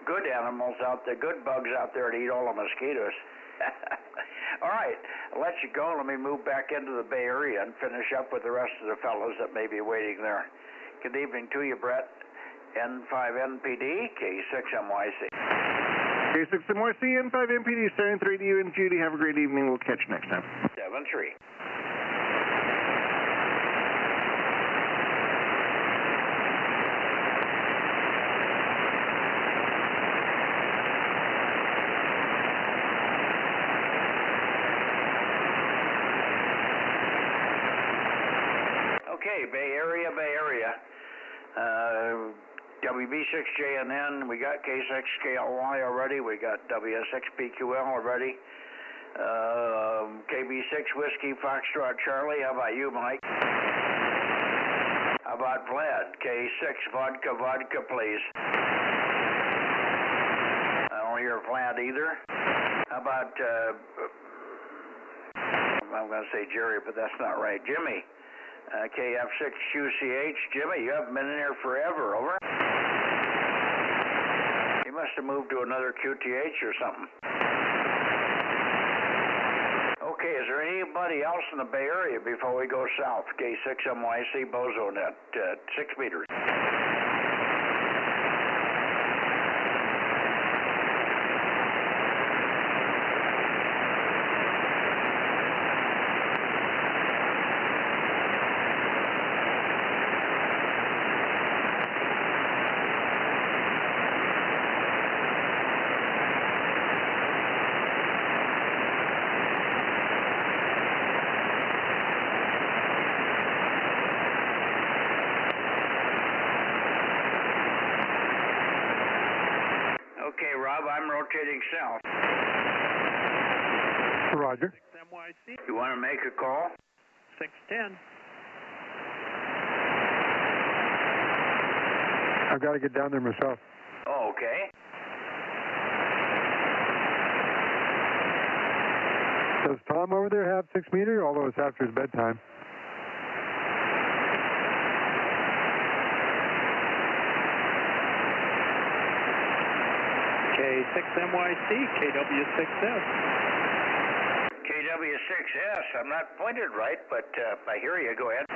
good animals out there, good bugs out there to eat all the mosquitoes. All right, I'll let you go. Let me move back into the Bay Area and finish up with the rest of the fellows that may be waiting there. Good evening to you, Brett. N5NPD, K6MYC. K6MYC, N5NPD, standing 3 to you and Judy. Have a great evening. We'll catch you next time. 7-3. Okay, Bay Area. WB6JNN, we got K6KLY already, we got W6PQL already, KB6 Whiskey Foxtrot Charlie. How about you, Mike? How about Vlad? K6 Vodka, please. I don't hear Vlad either. How about, I'm going to say Jerry, but that's not right. Jimmy. KF6QCH. Jimmy, you haven't been in here forever, over? You must have moved to another QTH or something. Okay, is there anybody else in the Bay Area before we go south? K6MYC Bozo Net, 6 meters. Okay, Rob, I'm rotating south. Roger. You want to make a call? 610. I've got to get down there myself. Oh, okay. Does Tom over there have 6 meter, although it's after his bedtime? K6MYC, KW6S. KW6S. I'm not pointed right, but I hear you. Go ahead.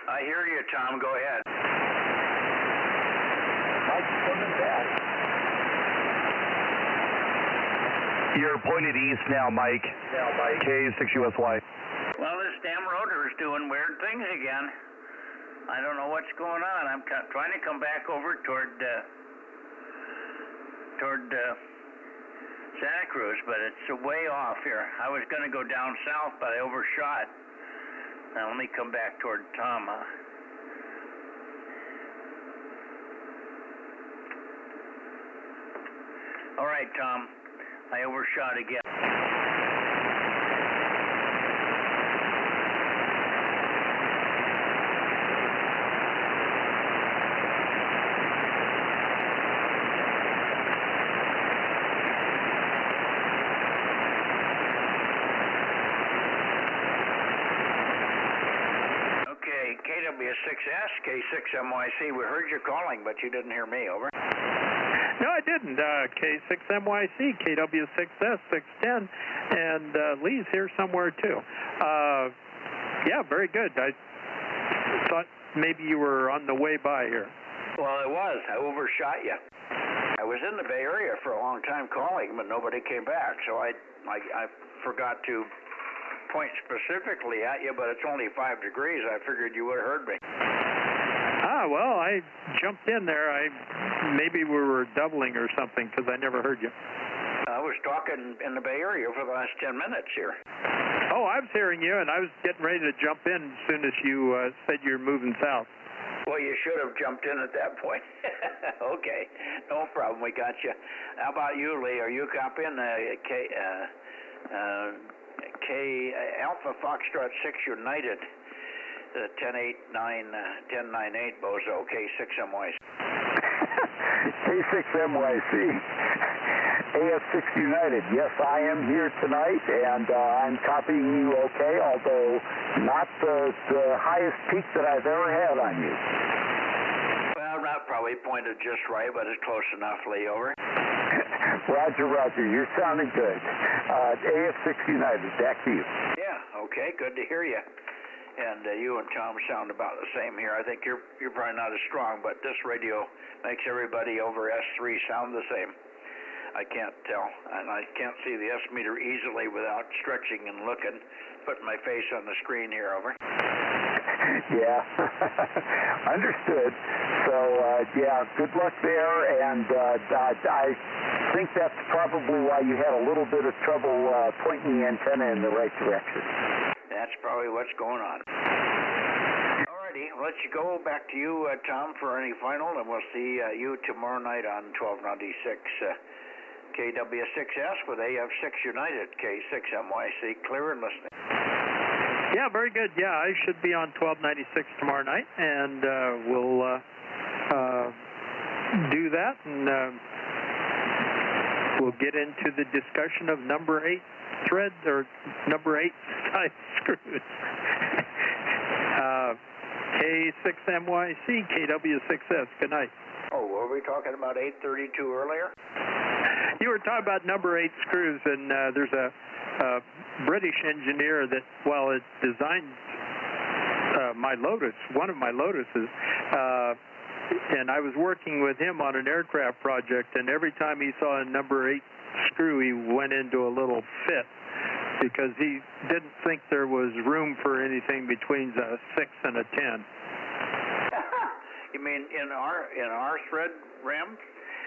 I hear you, Tom. Go ahead. Mike's coming back. You're pointed east now, Mike. K6USY. Well, this damn rotor is doing weird things again. I don't know what's going on. I'm trying to come back over toward Santa Cruz, but it's way off here. I was going to go down south, but I overshot. Now let me come back toward Tama. All right, Tom. I overshot again. Okay, KW6S, K6MYC. We heard you calling, but you didn't hear me. Over. No, I didn't. K6MYC, KW6S, 610, and Lee's here somewhere too. Yeah, very good. I thought maybe you were on the way by here. Well, I was. I overshot you. I was in the Bay Area for a long time calling, but nobody came back, so I forgot to point specifically at you, but it's only 5 degrees. I figured you would have heard me. Well, I jumped in there. Maybe we were doubling or something because I never heard you. I was talking in the Bay Area for the last 10 minutes here. Oh, I was hearing you, and I was getting ready to jump in as soon as you said you were moving south. Well, you should have jumped in at that point. Okay, no problem. We got you. How about you, Lee? Are you copying K Alpha Foxtrot 6 United? 1098 Bozo, K6MYC. K6MYC, AF6 United. Yes, I am here tonight, and I'm copying you okay, although not the highest peak that I've ever had on you. Well, not probably pointed just right, but it's close enough, Lee. Over. Roger. You're sounding good. AF6 United, back to you. Yeah, okay, good to hear you. And you and Tom sound about the same here. I think you're probably not as strong, but this radio makes everybody over S3 sound the same. I can't tell, and I can't see the S meter easily without stretching and looking, putting my face on the screen here. Over. Yeah, understood. So, yeah, good luck there, and I think that's probably why you had a little bit of trouble pointing the antenna in the right direction. That's probably what's going on. Alrighty, I'll let you go. Back to you, Tom, for any final, and we'll see you tomorrow night on 1296 KW6S with AF6 United, K6MYC, clear and listening. Yeah, very good. Yeah, I should be on 1296 tomorrow night, and we'll do that, and we'll get into the discussion of number 8 threads, or number 8 side screws. K6MYC, KW6S. Good night. Oh, were we talking about 832 earlier? You were talking about number 8 screws, and there's a British engineer that, well, it designed my Lotus, one of my Lotuses, and I was working with him on an aircraft project, and every time he saw a number 8 screw, he went into a little fit because he didn't think there was room for anything between a 6 and a 10. You mean in our thread RAM?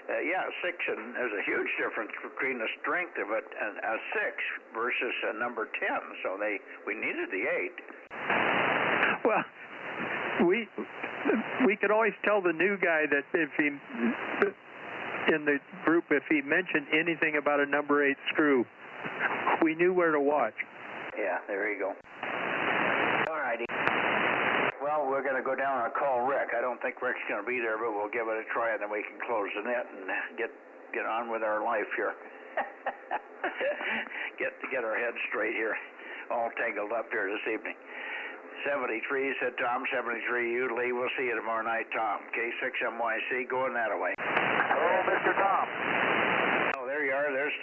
Yeah, 6, and there's a huge difference between the strength of a 6 versus a number 10. So we needed the 8. Well, we could always tell the new guy that if he in the group, if he mentioned anything about a number 8 screw, we knew where to watch. Yeah, there you go. All righty. Well, we're going to go down and call Rick. I don't think Rick's going to be there, but we'll give it a try, and then we can close the net and get on with our life here. get our heads straight here, all tangled up here this evening. 73, said Tom. 73, you, Lee. We'll see you tomorrow night, Tom. K6MYC, going that way. Hello, Mr. Tom. Oh, there you are. There's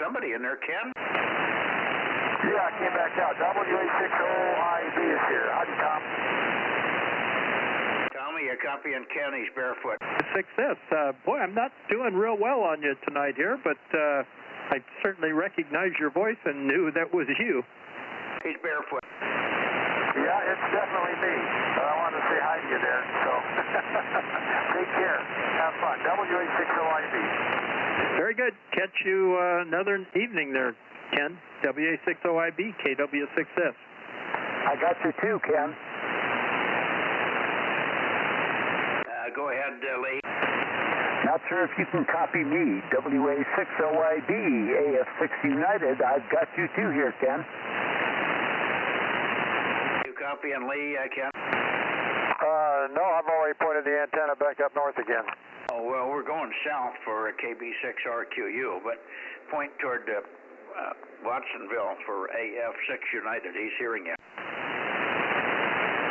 somebody in there, Ken. Yeah, I came back out. WA60IB is here. Howdy, Tom. Tommy, you copying Ken? He's barefoot. Success. Boy, I'm not doing real well on you tonight here, but I certainly recognized your voice and knew that was you. He's barefoot. Yeah, it's definitely me. I wanted to say hi to you there, so take care. Have fun. WA60IB. Very good. Catch you another evening there, Ken. WA60IB, KW6S. I got you too, Ken. Go ahead, Lee. Not sure if you can copy me. WA60IB, AF6 United. I've got you too here, Ken. Copy and Lee, Ken? No, I've already pointed the antenna back up north again. Oh, well, we're going south for KB6RQU, but point toward Watsonville for AF6 United. He's hearing you.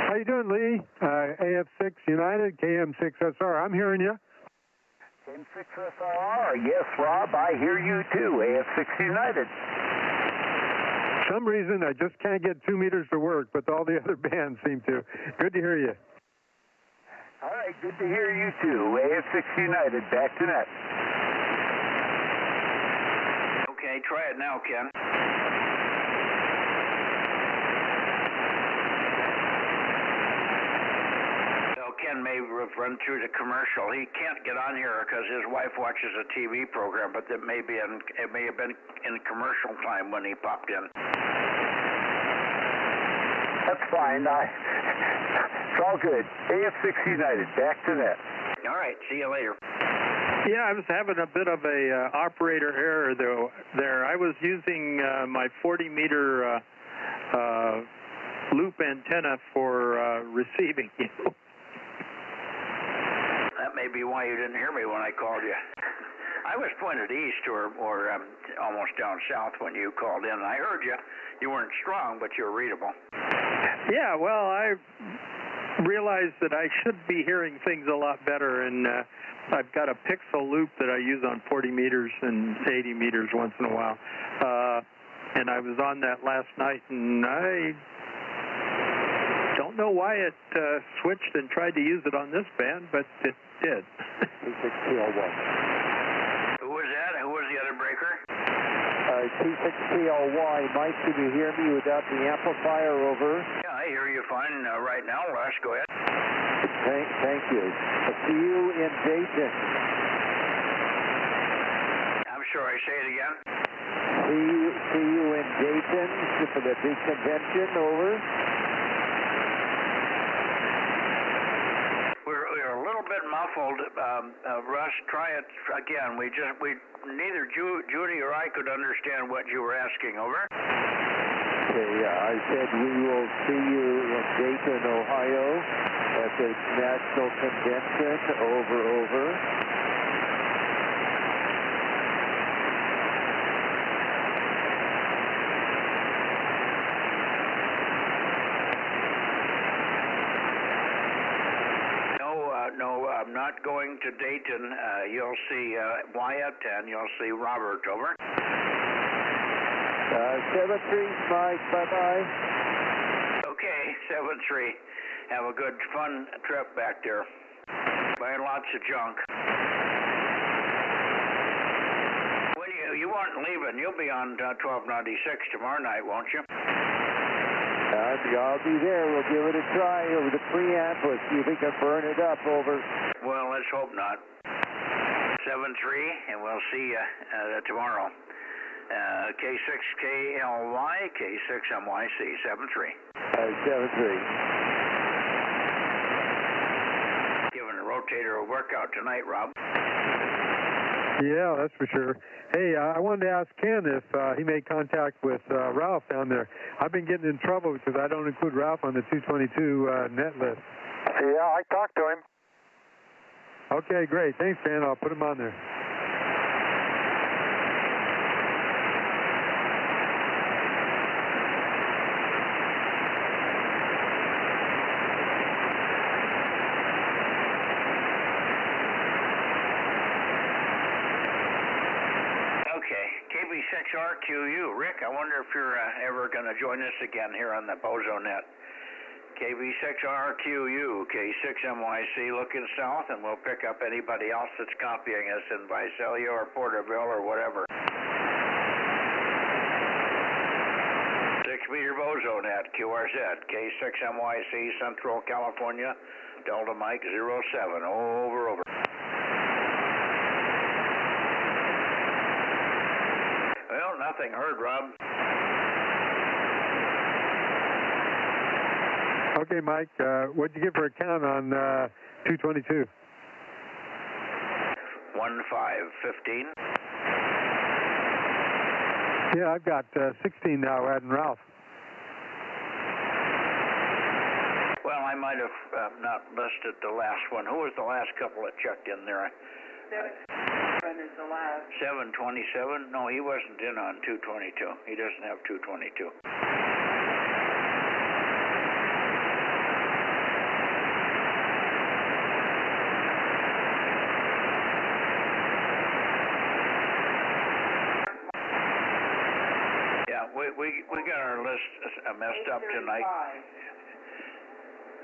How you doing, Lee? AF6 United, KM6SR. I'm hearing you. KM6SR. Yes, Rob, I hear you too. AF6 United. For some reason, I just can't get 2 meters to work, but all the other bands seem to. Good to hear you. All right, good to hear you too. AF6 United, back to net. Okay, try it now, Ken. Ken may have run through the commercial. He can't get on here because his wife watches a TV program, but it may have been in commercial time when he popped in. That's fine. It's all good. AF6 United, back to net. All right, see you later. Yeah, I was having a bit of a operator error there. I was using my 40-meter loop antenna for receiving you. That may be why you didn't hear me when I called you. I was pointed east or almost down south when you called in. I heard you. You weren't strong, but you were readable. Yeah, well, I realized that I should be hearing things a lot better, and I've got a pixel loop that I use on 40 meters and 80 meters once in a while. And I was on that last night, and I don't know why it switched and tried to use it on this band, but it did. T6PL1. Who was that? Who was the other breaker? T6PLY. Mike, can you hear me without the amplifier over? Yeah, I hear you fine right now, Russ. Go ahead. Thank you. See you in Dayton. I'm sorry, say it again. See you in Dayton for the big convention, over. We're a little bit muffled. Russ, try it again. Neither Judy or I could understand what you were asking. Over. Okay, yeah, I said we will see you in Dayton, Ohio at the National Convention. Over. No, I'm not going to Dayton. You'll see Wyatt and you'll see Robert. Over. 7-3, Mike. Bye-bye. Okay, 7-3. Have a good, fun trip back there. Buy lots of junk. When you aren't leaving, you'll be on 1296 tomorrow night, won't you? I'll be there. We'll give it a try over the preamp. Let's see if we can burn it up. Over. Well, let's hope not. 7-3, and we'll see you tomorrow. K6KLY, K6MYC, 7-3. 7-3. Giving the rotator a workout tonight, Rob. Yeah, that's for sure. Hey, I wanted to ask Ken if he made contact with Ralph down there. I've been getting in trouble because I don't include Ralph on the 222 net list. Yeah, I talked to him. Okay, great. Thanks, Ken. I'll put him on there. KV6RQU. Rick, I wonder if you're ever going to join us again here on the Bozo Net. KV6RQU, K6MYC, looking south, and we'll pick up anybody else that's copying us in Visalia or Porterville or whatever. 6-meter Bozo Net, QRZ, K6MYC, Central California, Delta Mike 07, over. Well, nothing heard, Rob. Okay, Mike, what'd you give for a count on 222? 1515. Yeah, I've got 16 now, adding Ralph. Well, I might have not listed the last one. Who was the last couple that checked in there? 7 is the last. 727? No, he wasn't in on 222. He doesn't have 222. Yeah, we got our list messed up tonight.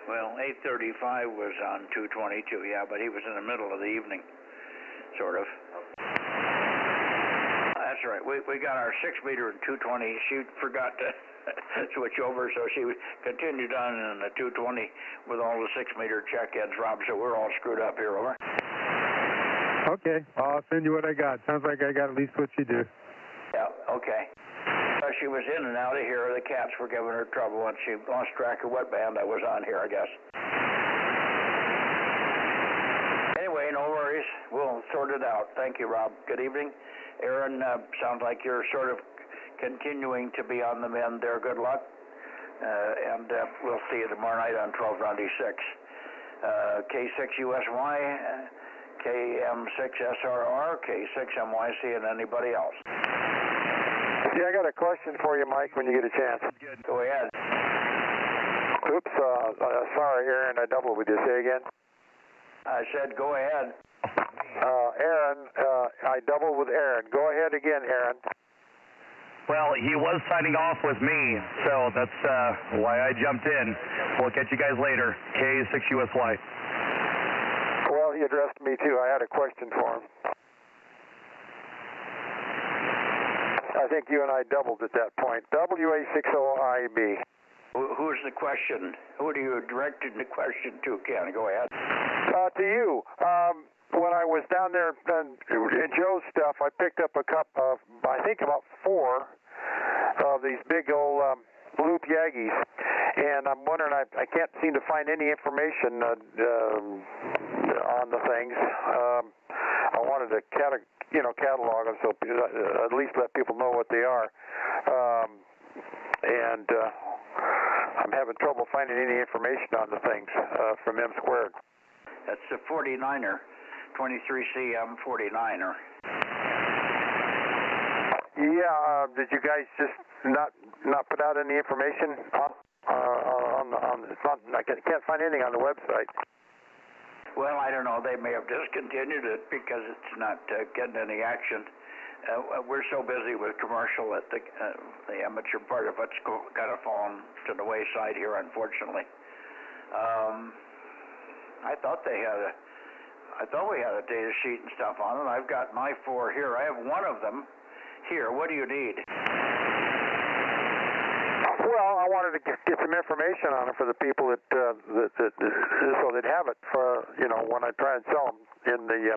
Well, 8:35 was on 222, yeah, but he was in the middle of the evening, sort of. That's right. We got our 6-meter and 220. She forgot to switch over, so she continued on in the 220 with all the 6-meter check-ins, Rob, so we're all screwed up here, over. Okay, I'll send you what I got. Sounds like I got at least what you do. Yeah, okay. She was in and out of here. The cats were giving her trouble, and she lost track of what band I was on here, I guess. Anyway, no worries. We'll sort it out. Thank you, Rob. Good evening. Aaron, sounds like you're sort of continuing to be on the mend there. Good luck. And we'll see you tomorrow night on 1296. K6USY, KM6SRR, K6MYC, and anybody else. Yeah, I got a question for you, Mike, when you get a chance. Go ahead. Oops, sorry, Aaron, I doubled with you. Say again? I said go ahead. Aaron, I doubled with Aaron. Go ahead again, Aaron. Well, he was signing off with me, so that's why I jumped in. We'll catch you guys later. K6USY. Well, he addressed me, too. I had a question for him. I think you and I doubled at that point. WA60IB. Who's the question? Who do you directed the question to, Ken? Go ahead. To you. When I was down there in Joe's stuff, I picked up a cup of, I think about 4 of these big old loop Yagis. And I'm wondering, I can't seem to find any information on the things. I wanted to catalog them so at least let people know what they are. And I'm having trouble finding any information on the things from M squared. That's the 49er, 23CM 49er. Yeah, did you guys just not put out any information on it's not, I can't find anything on the website. Well, I don't know. They may have discontinued it because it's not getting any action. We're so busy with commercial that the amateur part of it's kind of fallen to the wayside here, unfortunately. I thought we had a data sheet and stuff on it. I've got my 4 here. I have one of them here. What do you need? Well, I wanted to get some information on it for the people that so they'd have it for when I try and sell them in the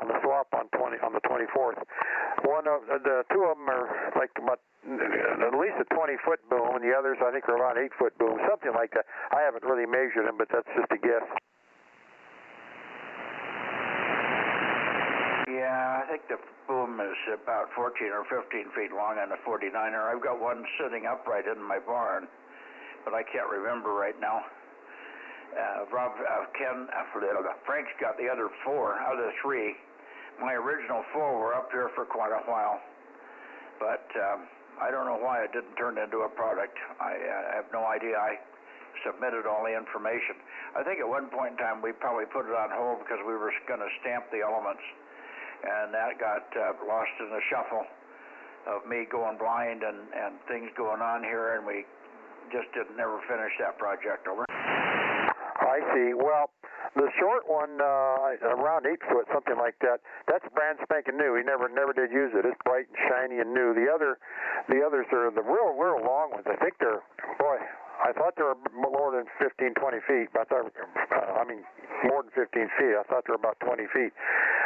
on the swap on the 24th. One of the 2 of them are like about at least a 20-foot boom, and the others I think are about 8-foot boom, something like that. I haven't really measured them, but that's just a guess. Yeah, I think the boom is about 14 or 15 feet long on the 49er. I've got one sitting upright in my barn, but I can't remember right now. Frank's got the other 4 out of 3. My original 4 were up here for quite a while, but I don't know why it didn't turn into a product. I have no idea. I submitted all the information. I think at one point in time we probably put it on hold because we were going to stamp the elements, and that got lost in the shuffle of me going blind and things going on here, and we just never finish that project. Over. I see. Well, the short one, around 8 foot, something like that, that's brand spanking new. He never did use it. It's bright and shiny and new. The others are the real long ones. I think they're, I thought they were more than 15, 20 feet. But more than 15 feet. I thought they were about 20 feet.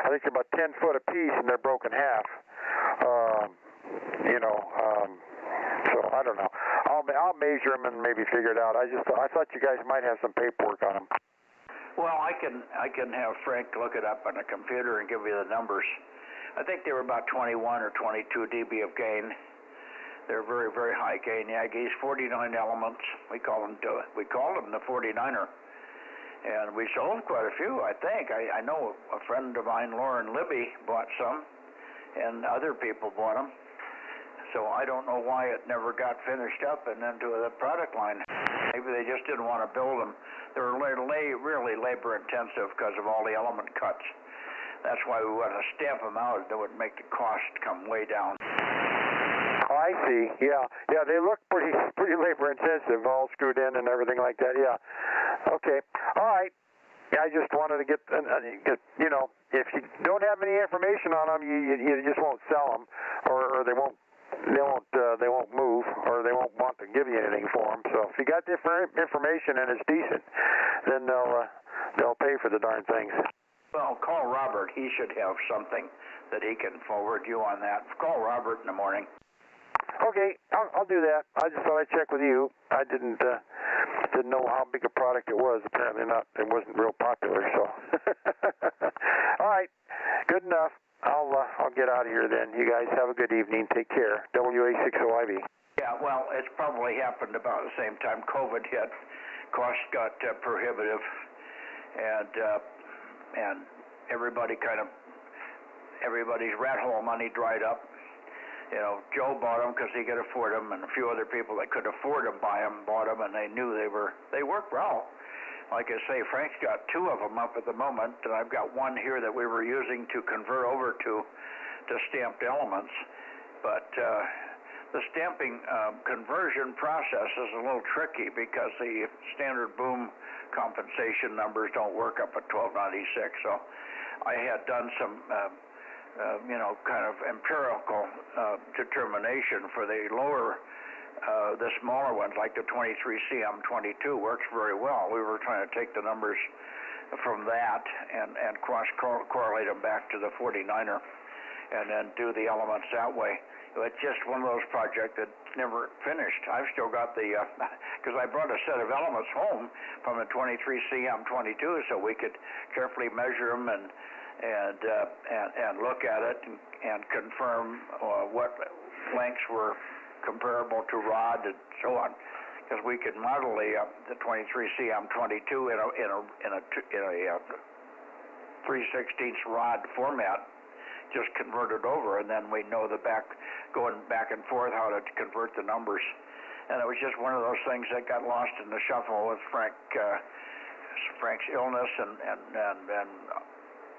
I think they're about 10 foot apiece, and they're broken half. So I don't know. I'll measure them and maybe figure it out. I thought you guys might have some paperwork on them. Well, I can have Frank look it up on a computer and give you the numbers. I think they were about 21 or 22 dB of gain. They're very, very high gain Yagis. 49 elements. We call them the 49er, and we sold quite a few. I think I know a friend of mine, Lauren Libby, bought some, and other people bought them. So I don't know why it never got finished up and into the product line. Maybe they just didn't want to build them. They're really labor intensive because of all the element cuts. That's why we want to stamp them out. That would make the cost come way down. I see. Yeah. They look pretty labor intensive, all screwed in and everything like that. Yeah. Okay. All right. Yeah, I just wanted to get, if you don't have any information on them, you just won't sell them, or they won't move, or they won't want to give you anything for them. So if you got different information and it's decent, then they'll pay for the darn things. Well, call Robert. He should have something that he can forward you on that. Call Robert in the morning. Okay, I'll do that. I just thought I'd check with you. I didn't know how big a product it was. Apparently not. It wasn't real popular. So, all right, good enough. I'll get out of here then. You guys have a good evening. Take care. WA60IV. Yeah, well, it's probably happened about the same time COVID hit. Costs got prohibitive, and everybody's rat hole money dried up. Joe bought them because he could afford them, and a few other people that could afford them bought them, and they knew they worked well. Like I say, Frank's got 2 of them up at the moment, and I've got one here that we were using to convert over to stamped elements. But the stamping conversion process is a little tricky because the standard boom compensation numbers don't work up at 1296. So I had done some kind of empirical determination for the the smaller ones, like the 23CM22, works very well. We were trying to take the numbers from that and cross-correlate them back to the 49er and then do the elements that way. It's just one of those projects that's never finished. I've still got the, because I brought a set of elements home from the 23CM22 so we could carefully measure them and look at it and confirm what lengths were comparable to rod and so on, because we could model the 23CM22 in a 3/16 rod format, just convert it over, and then we know going back and forth how to convert the numbers. And it was just one of those things that got lost in the shuffle with Frank's illness and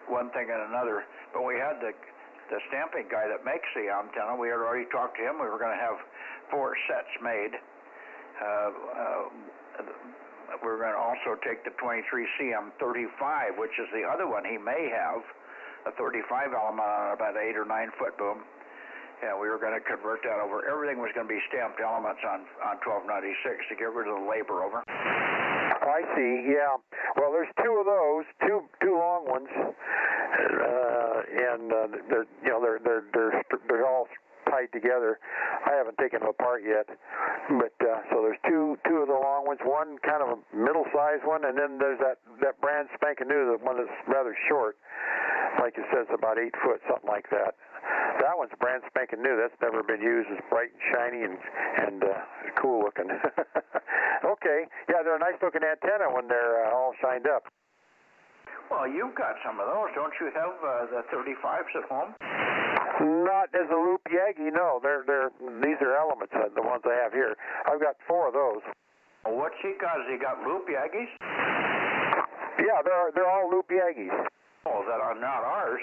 one thing and another. But we had the stamping guy that makes the antenna. We had already talked to him. We were going to have 4 sets made. We were going to also take the 23CM35, which is the other one he may have, a 35 element on about 8 or 9 foot boom. And we were going to convert that over. Everything was going to be stamped elements on 1296 to get rid of the labor over. I see. Yeah. Well, there's 2 of those, two long ones, and they're all tied together. I haven't taken them apart yet, but so there's two of the long ones. One kind of a middle-sized one, and then there's that brand spanking new, the one that's rather short. like you said, it's about 8 foot, something like that. That one's brand spanking new. That's never been used. It's bright and shiny and cool looking. Okay, yeah, they're a nice looking antenna when they're all shined up. Well, you've got some of those. Don't you have the 35s at home? Not as a loop Yagi, no. These are elements, the ones I have here. I've got 4 of those. Well, what's he got? Has he got loop Yagis? Yeah, they're all loop Yagis. Oh, that are not ours.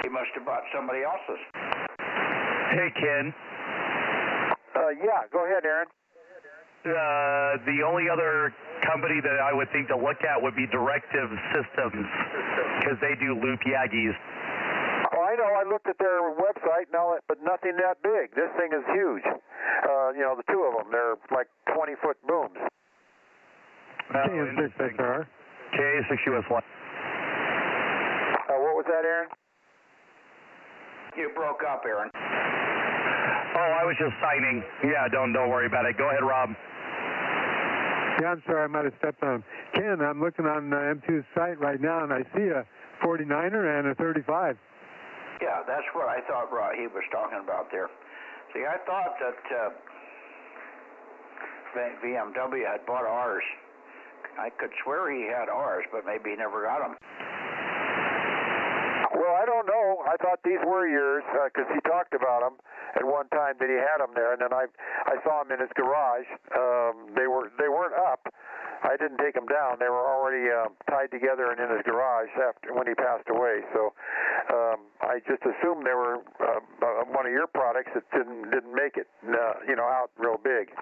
He must have bought somebody else's. Hey, Ken. Yeah, go ahead, Aaron. The only other company that I would think to look at would be Directive Systems, because they do loop Yagis. Oh, I know. I looked at their website and all that, but nothing that big. This thing is huge. The 2 of them, they're like 20-foot booms. KM6SR. KA6US1. What was that, Aaron? You broke up, Aaron. Oh, I was just signing. Yeah, don't worry about it. Go ahead, Rob. Yeah, I'm sorry, I might have stepped on him. Ken, I'm looking on M2's site right now, and I see a 49er and a 35. Yeah, that's what I thought he was talking about there. See, I thought that BMW had bought ours. I could swear he had ours, but maybe he never got them. Well, I don't know. I thought these were yours because he talked about them at one time that he had them there, and then I saw them in his garage. They weren't up. I didn't take them down. They were already tied together and in his garage when he passed away. So I just assumed they were one of your products that didn't make it, out real big.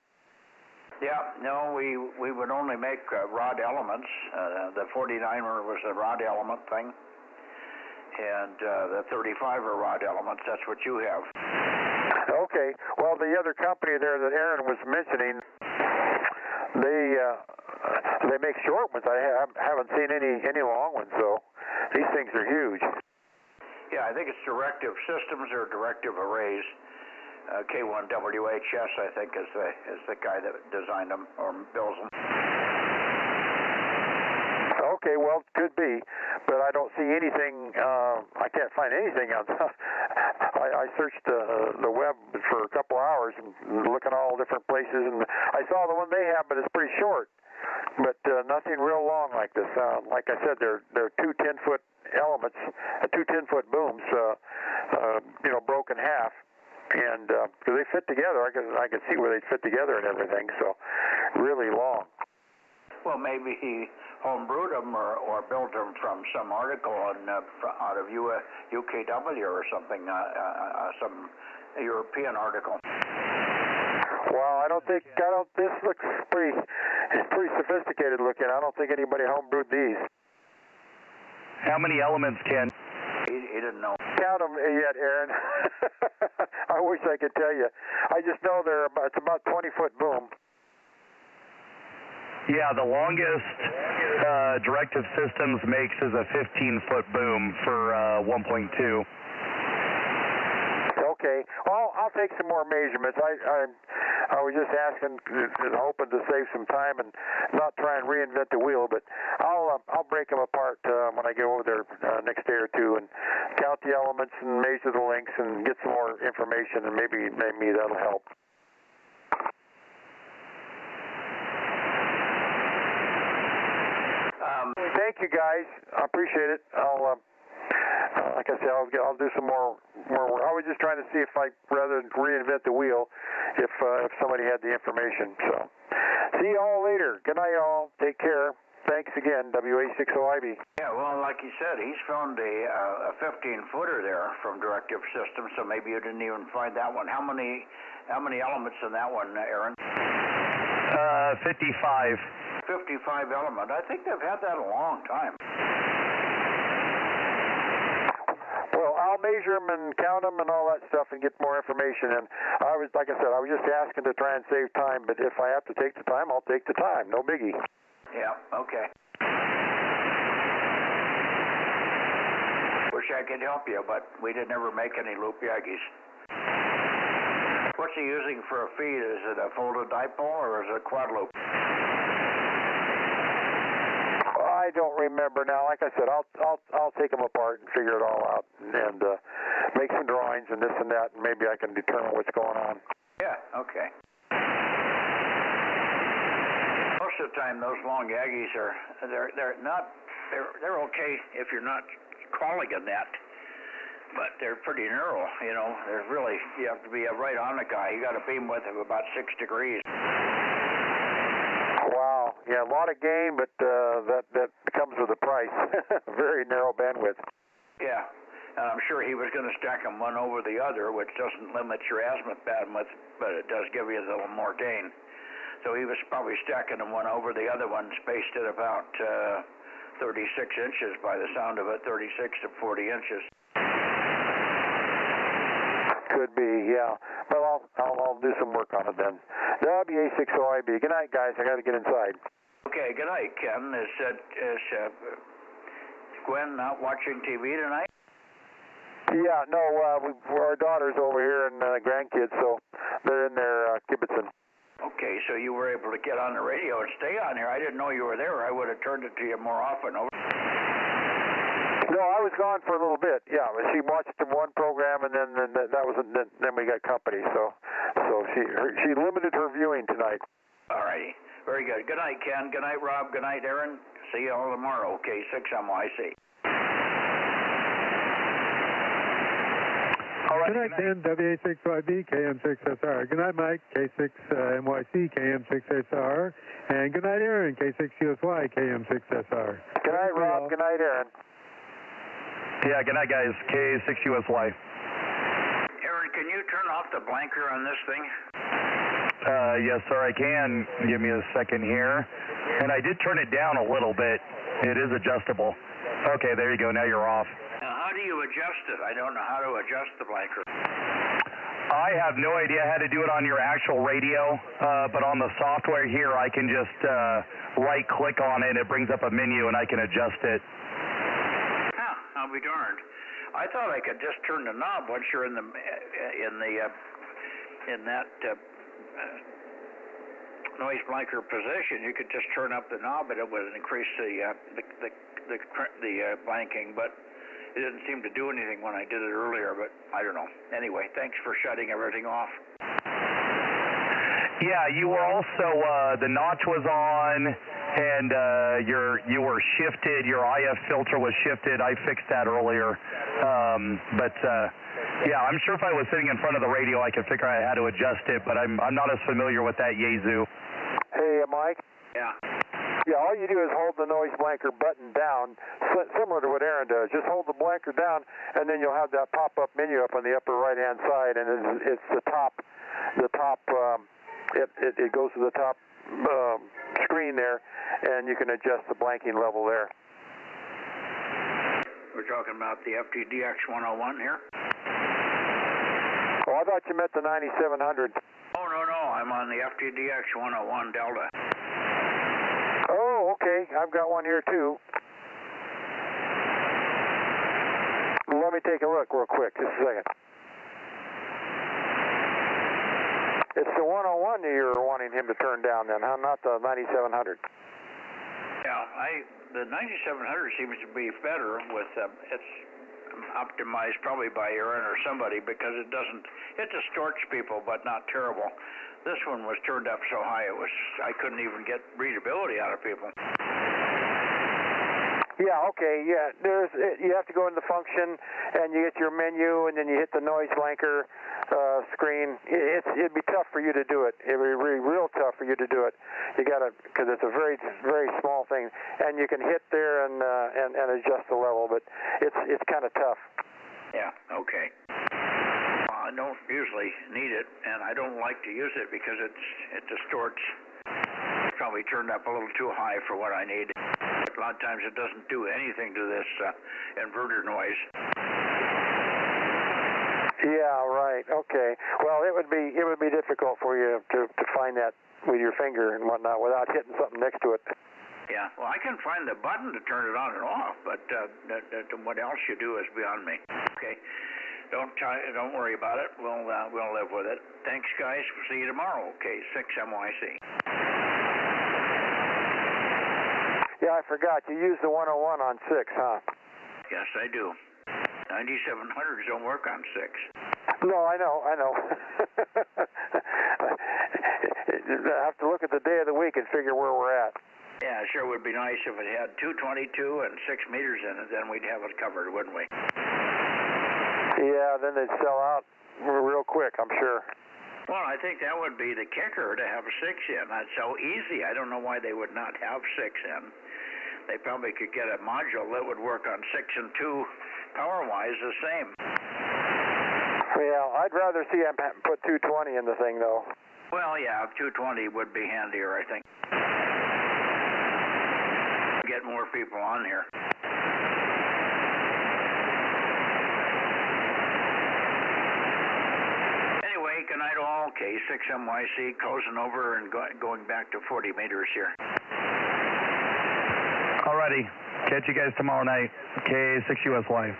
Yeah, no, we would only make rod elements. The 49er was a rod element thing. And the 35er rod elements, that's what you have. Okay. Well, the other company there that Aaron was mentioning, they make short ones. I haven't seen any long ones, so these things are huge. Yeah, I think it's Directive Systems or Directive Arrays. K1WHS, I think, is the guy that designed them or builds them. Okay, well, it could be, but I don't see anything. I can't find anything on. I searched the web for a couple hours and looking all different places, and I saw the one they have, but it's pretty short. But nothing real long like this. Like I said, they're 2 10-foot elements, 2 10-foot booms, broken half, and because they fit together, I could see where they fit together and everything. So really long. Well, maybe he homebrewed them or built them from some article out of UKW or something, some European article. Well, this looks it's pretty sophisticated looking. I don't think anybody homebrewed these. How many elements, Ken? He didn't know. Count them yet, Aaron. I wish I could tell you. I just know it's about 20-foot boom. Yeah, the longest Directive Systems makes is a 15-foot boom for 1.2. Okay. Well, I'll take some more measurements. I was just asking, hoping to save some time and not try and reinvent the wheel, but I'll break them apart when I go over there next day or two and count the elements and measure the lengths and get some more information, and maybe that'll help. Thank you, guys. I appreciate it. Like I said, I'll do some more work. I was just trying to see if rather than reinvent the wheel, if somebody had the information. So, see you all later. Good night, all. Take care. Thanks again, WA60IB. Yeah, well, like you said, he's found a 15-footer there from Directive Systems, so maybe you didn't even find that one. How many elements in that one, Aaron? 55. 55 element. I think they've had that a long time. Well, I'll measure them and count them and all that stuff and get more information. And like I said, I was just asking to try and save time, but if I have to take the time, I'll take the time. No biggie. Yeah, okay. Wish I could help you, but we did never make any loop Yagis. What's he using for a feed? Is it a folded dipole or is it a quad loop? I I don't remember now. Like I said, I'll take them apart and figure it all out and make some drawings and this and that, and maybe I can determine what's going on. Yeah. Okay. Most of the time, those long Aggies they're okay if you're not calling a net, but they're pretty narrow. You know, there's really, you have to be right on the guy. You got to beam with him about 6 degrees. Wow. Yeah, a lot of game, but that comes with a price. Very narrow bandwidth. Yeah. And I'm sure he was going to stack them one over the other, which doesn't limit your azimuth bandwidth, but it does give you a little more gain. So he was probably stacking them one over the other one, spaced at about 36 inches by the sound of it, 36 to 40 inches. Could be, yeah. Well, I'll do some work on it then. WA60IB. Good night, guys. I got to get inside. Okay, good night, Ken. Is Gwen not watching TV tonight? Yeah, no, our daughter's over here and grandkids, so they're in there kibitzing. Okay, so you were able to get on the radio and stay on here. I didn't know you were there. I would have turned it to you more often. Over. No, I was gone for a little bit. Yeah, she watched one program, and then we got company. So she limited her viewing tonight. All righty, very good. Good night, Ken. Good night, Rob. Good night, Aaron. See you all tomorrow. Okay, 6MYC. Good night, Ken, WA6YB, KM6SR. Good night, Mike, K6MYC, KM6SR. And good night, Aaron, K6USY, KM6SR. Good night, Rob. Good night, Aaron. Yeah, good night, guys, K6USY. Aaron, can you turn off the blanker on this thing? Yes, sir, I can. Give me a second here. And I did turn it down a little bit. It is adjustable. Okay, there you go. Now you're off. How do you adjust it? I don't know how to adjust the blanker. I have no idea how to do it on your actual radio, but on the software here, I can just right-click on it. It brings up a menu, and I can adjust it. Huh, I'll be darned. I thought I could just turn the knob once you're in that noise blanker position. You could just turn up the knob, and it would increase the blanking, but it didn't seem to do anything when I did it earlier, but I don't know. Anyway, thanks for shutting everything off. Yeah, you were also, the notch was on, and you were shifted, your IF filter was shifted. I fixed that earlier. Yeah, I'm sure if I was sitting in front of the radio, I could figure out how to adjust it, but I'm not as familiar with that Yazoo. Hey, Mike? Yeah. Yeah, all you do is hold the noise blanker button down, similar to what Aaron does. Just hold the blanker down, and then you'll have that pop-up menu up on the upper right-hand side, and it's the top. It goes to the top screen there, and you can adjust the blanking level there. We're talking about the FTDX 101 here? Oh, I thought you meant the 9700. Oh, no, I'm on the FTDX 101 Delta. Oh, okay. I've got one here, too. Let me take a look real quick. Just a second. It's the 101 that you're wanting him to turn down, then, huh? Not the 9700. Yeah, the 9700 seems to be better with, it's optimized probably by Aaron or somebody because it distorts people, but not terrible. This one was turned up so high I couldn't even get readability out of people. Yeah, okay, yeah. You have to go in the function, and you get your menu, and then you hit the noise blanker screen. It'd be tough for you to do it. It'd be real tough for you to do it. You got to, because it's a very, very small thing, and you can hit there and adjust the level, but it's kind of tough. Yeah, okay. I don't usually need it, and I don't like to use it because it distorts. It's probably turned up a little too high for what I need. A lot of times it doesn't do anything to this inverter noise. Yeah, right. Okay. Well, it would be difficult for you to find that with your finger and whatnot without hitting something next to it. Yeah. Well, I can find the button to turn it on and off, but what else you do is beyond me. Okay. Don't worry about it. We'll live with it. Thanks, guys. See you tomorrow. Okay. 6MYC. Yeah, I forgot. You used the 101 on 6, huh? Yes, I do. 9700s don't work on 6. No, I know. I have to look at the day of the week and figure where we're at. Yeah, it sure would be nice if it had 222 and 6 meters in it. Then we'd have it covered, wouldn't we? Yeah, then they'd sell out real quick, I'm sure. Well, I think that would be the kicker, to have a 6 in. That's so easy. I don't know why they would not have 6 in. They probably could get a module that would work on 6 and 2 power-wise the same. Yeah, I'd rather see them put 220 in the thing, though. Well, yeah, 220 would be handier, I think. Get more people on here. Anyway, good night all. K6MYC closing over and going back to 40 meters here. Alrighty. Catch you guys tomorrow night. K6USY.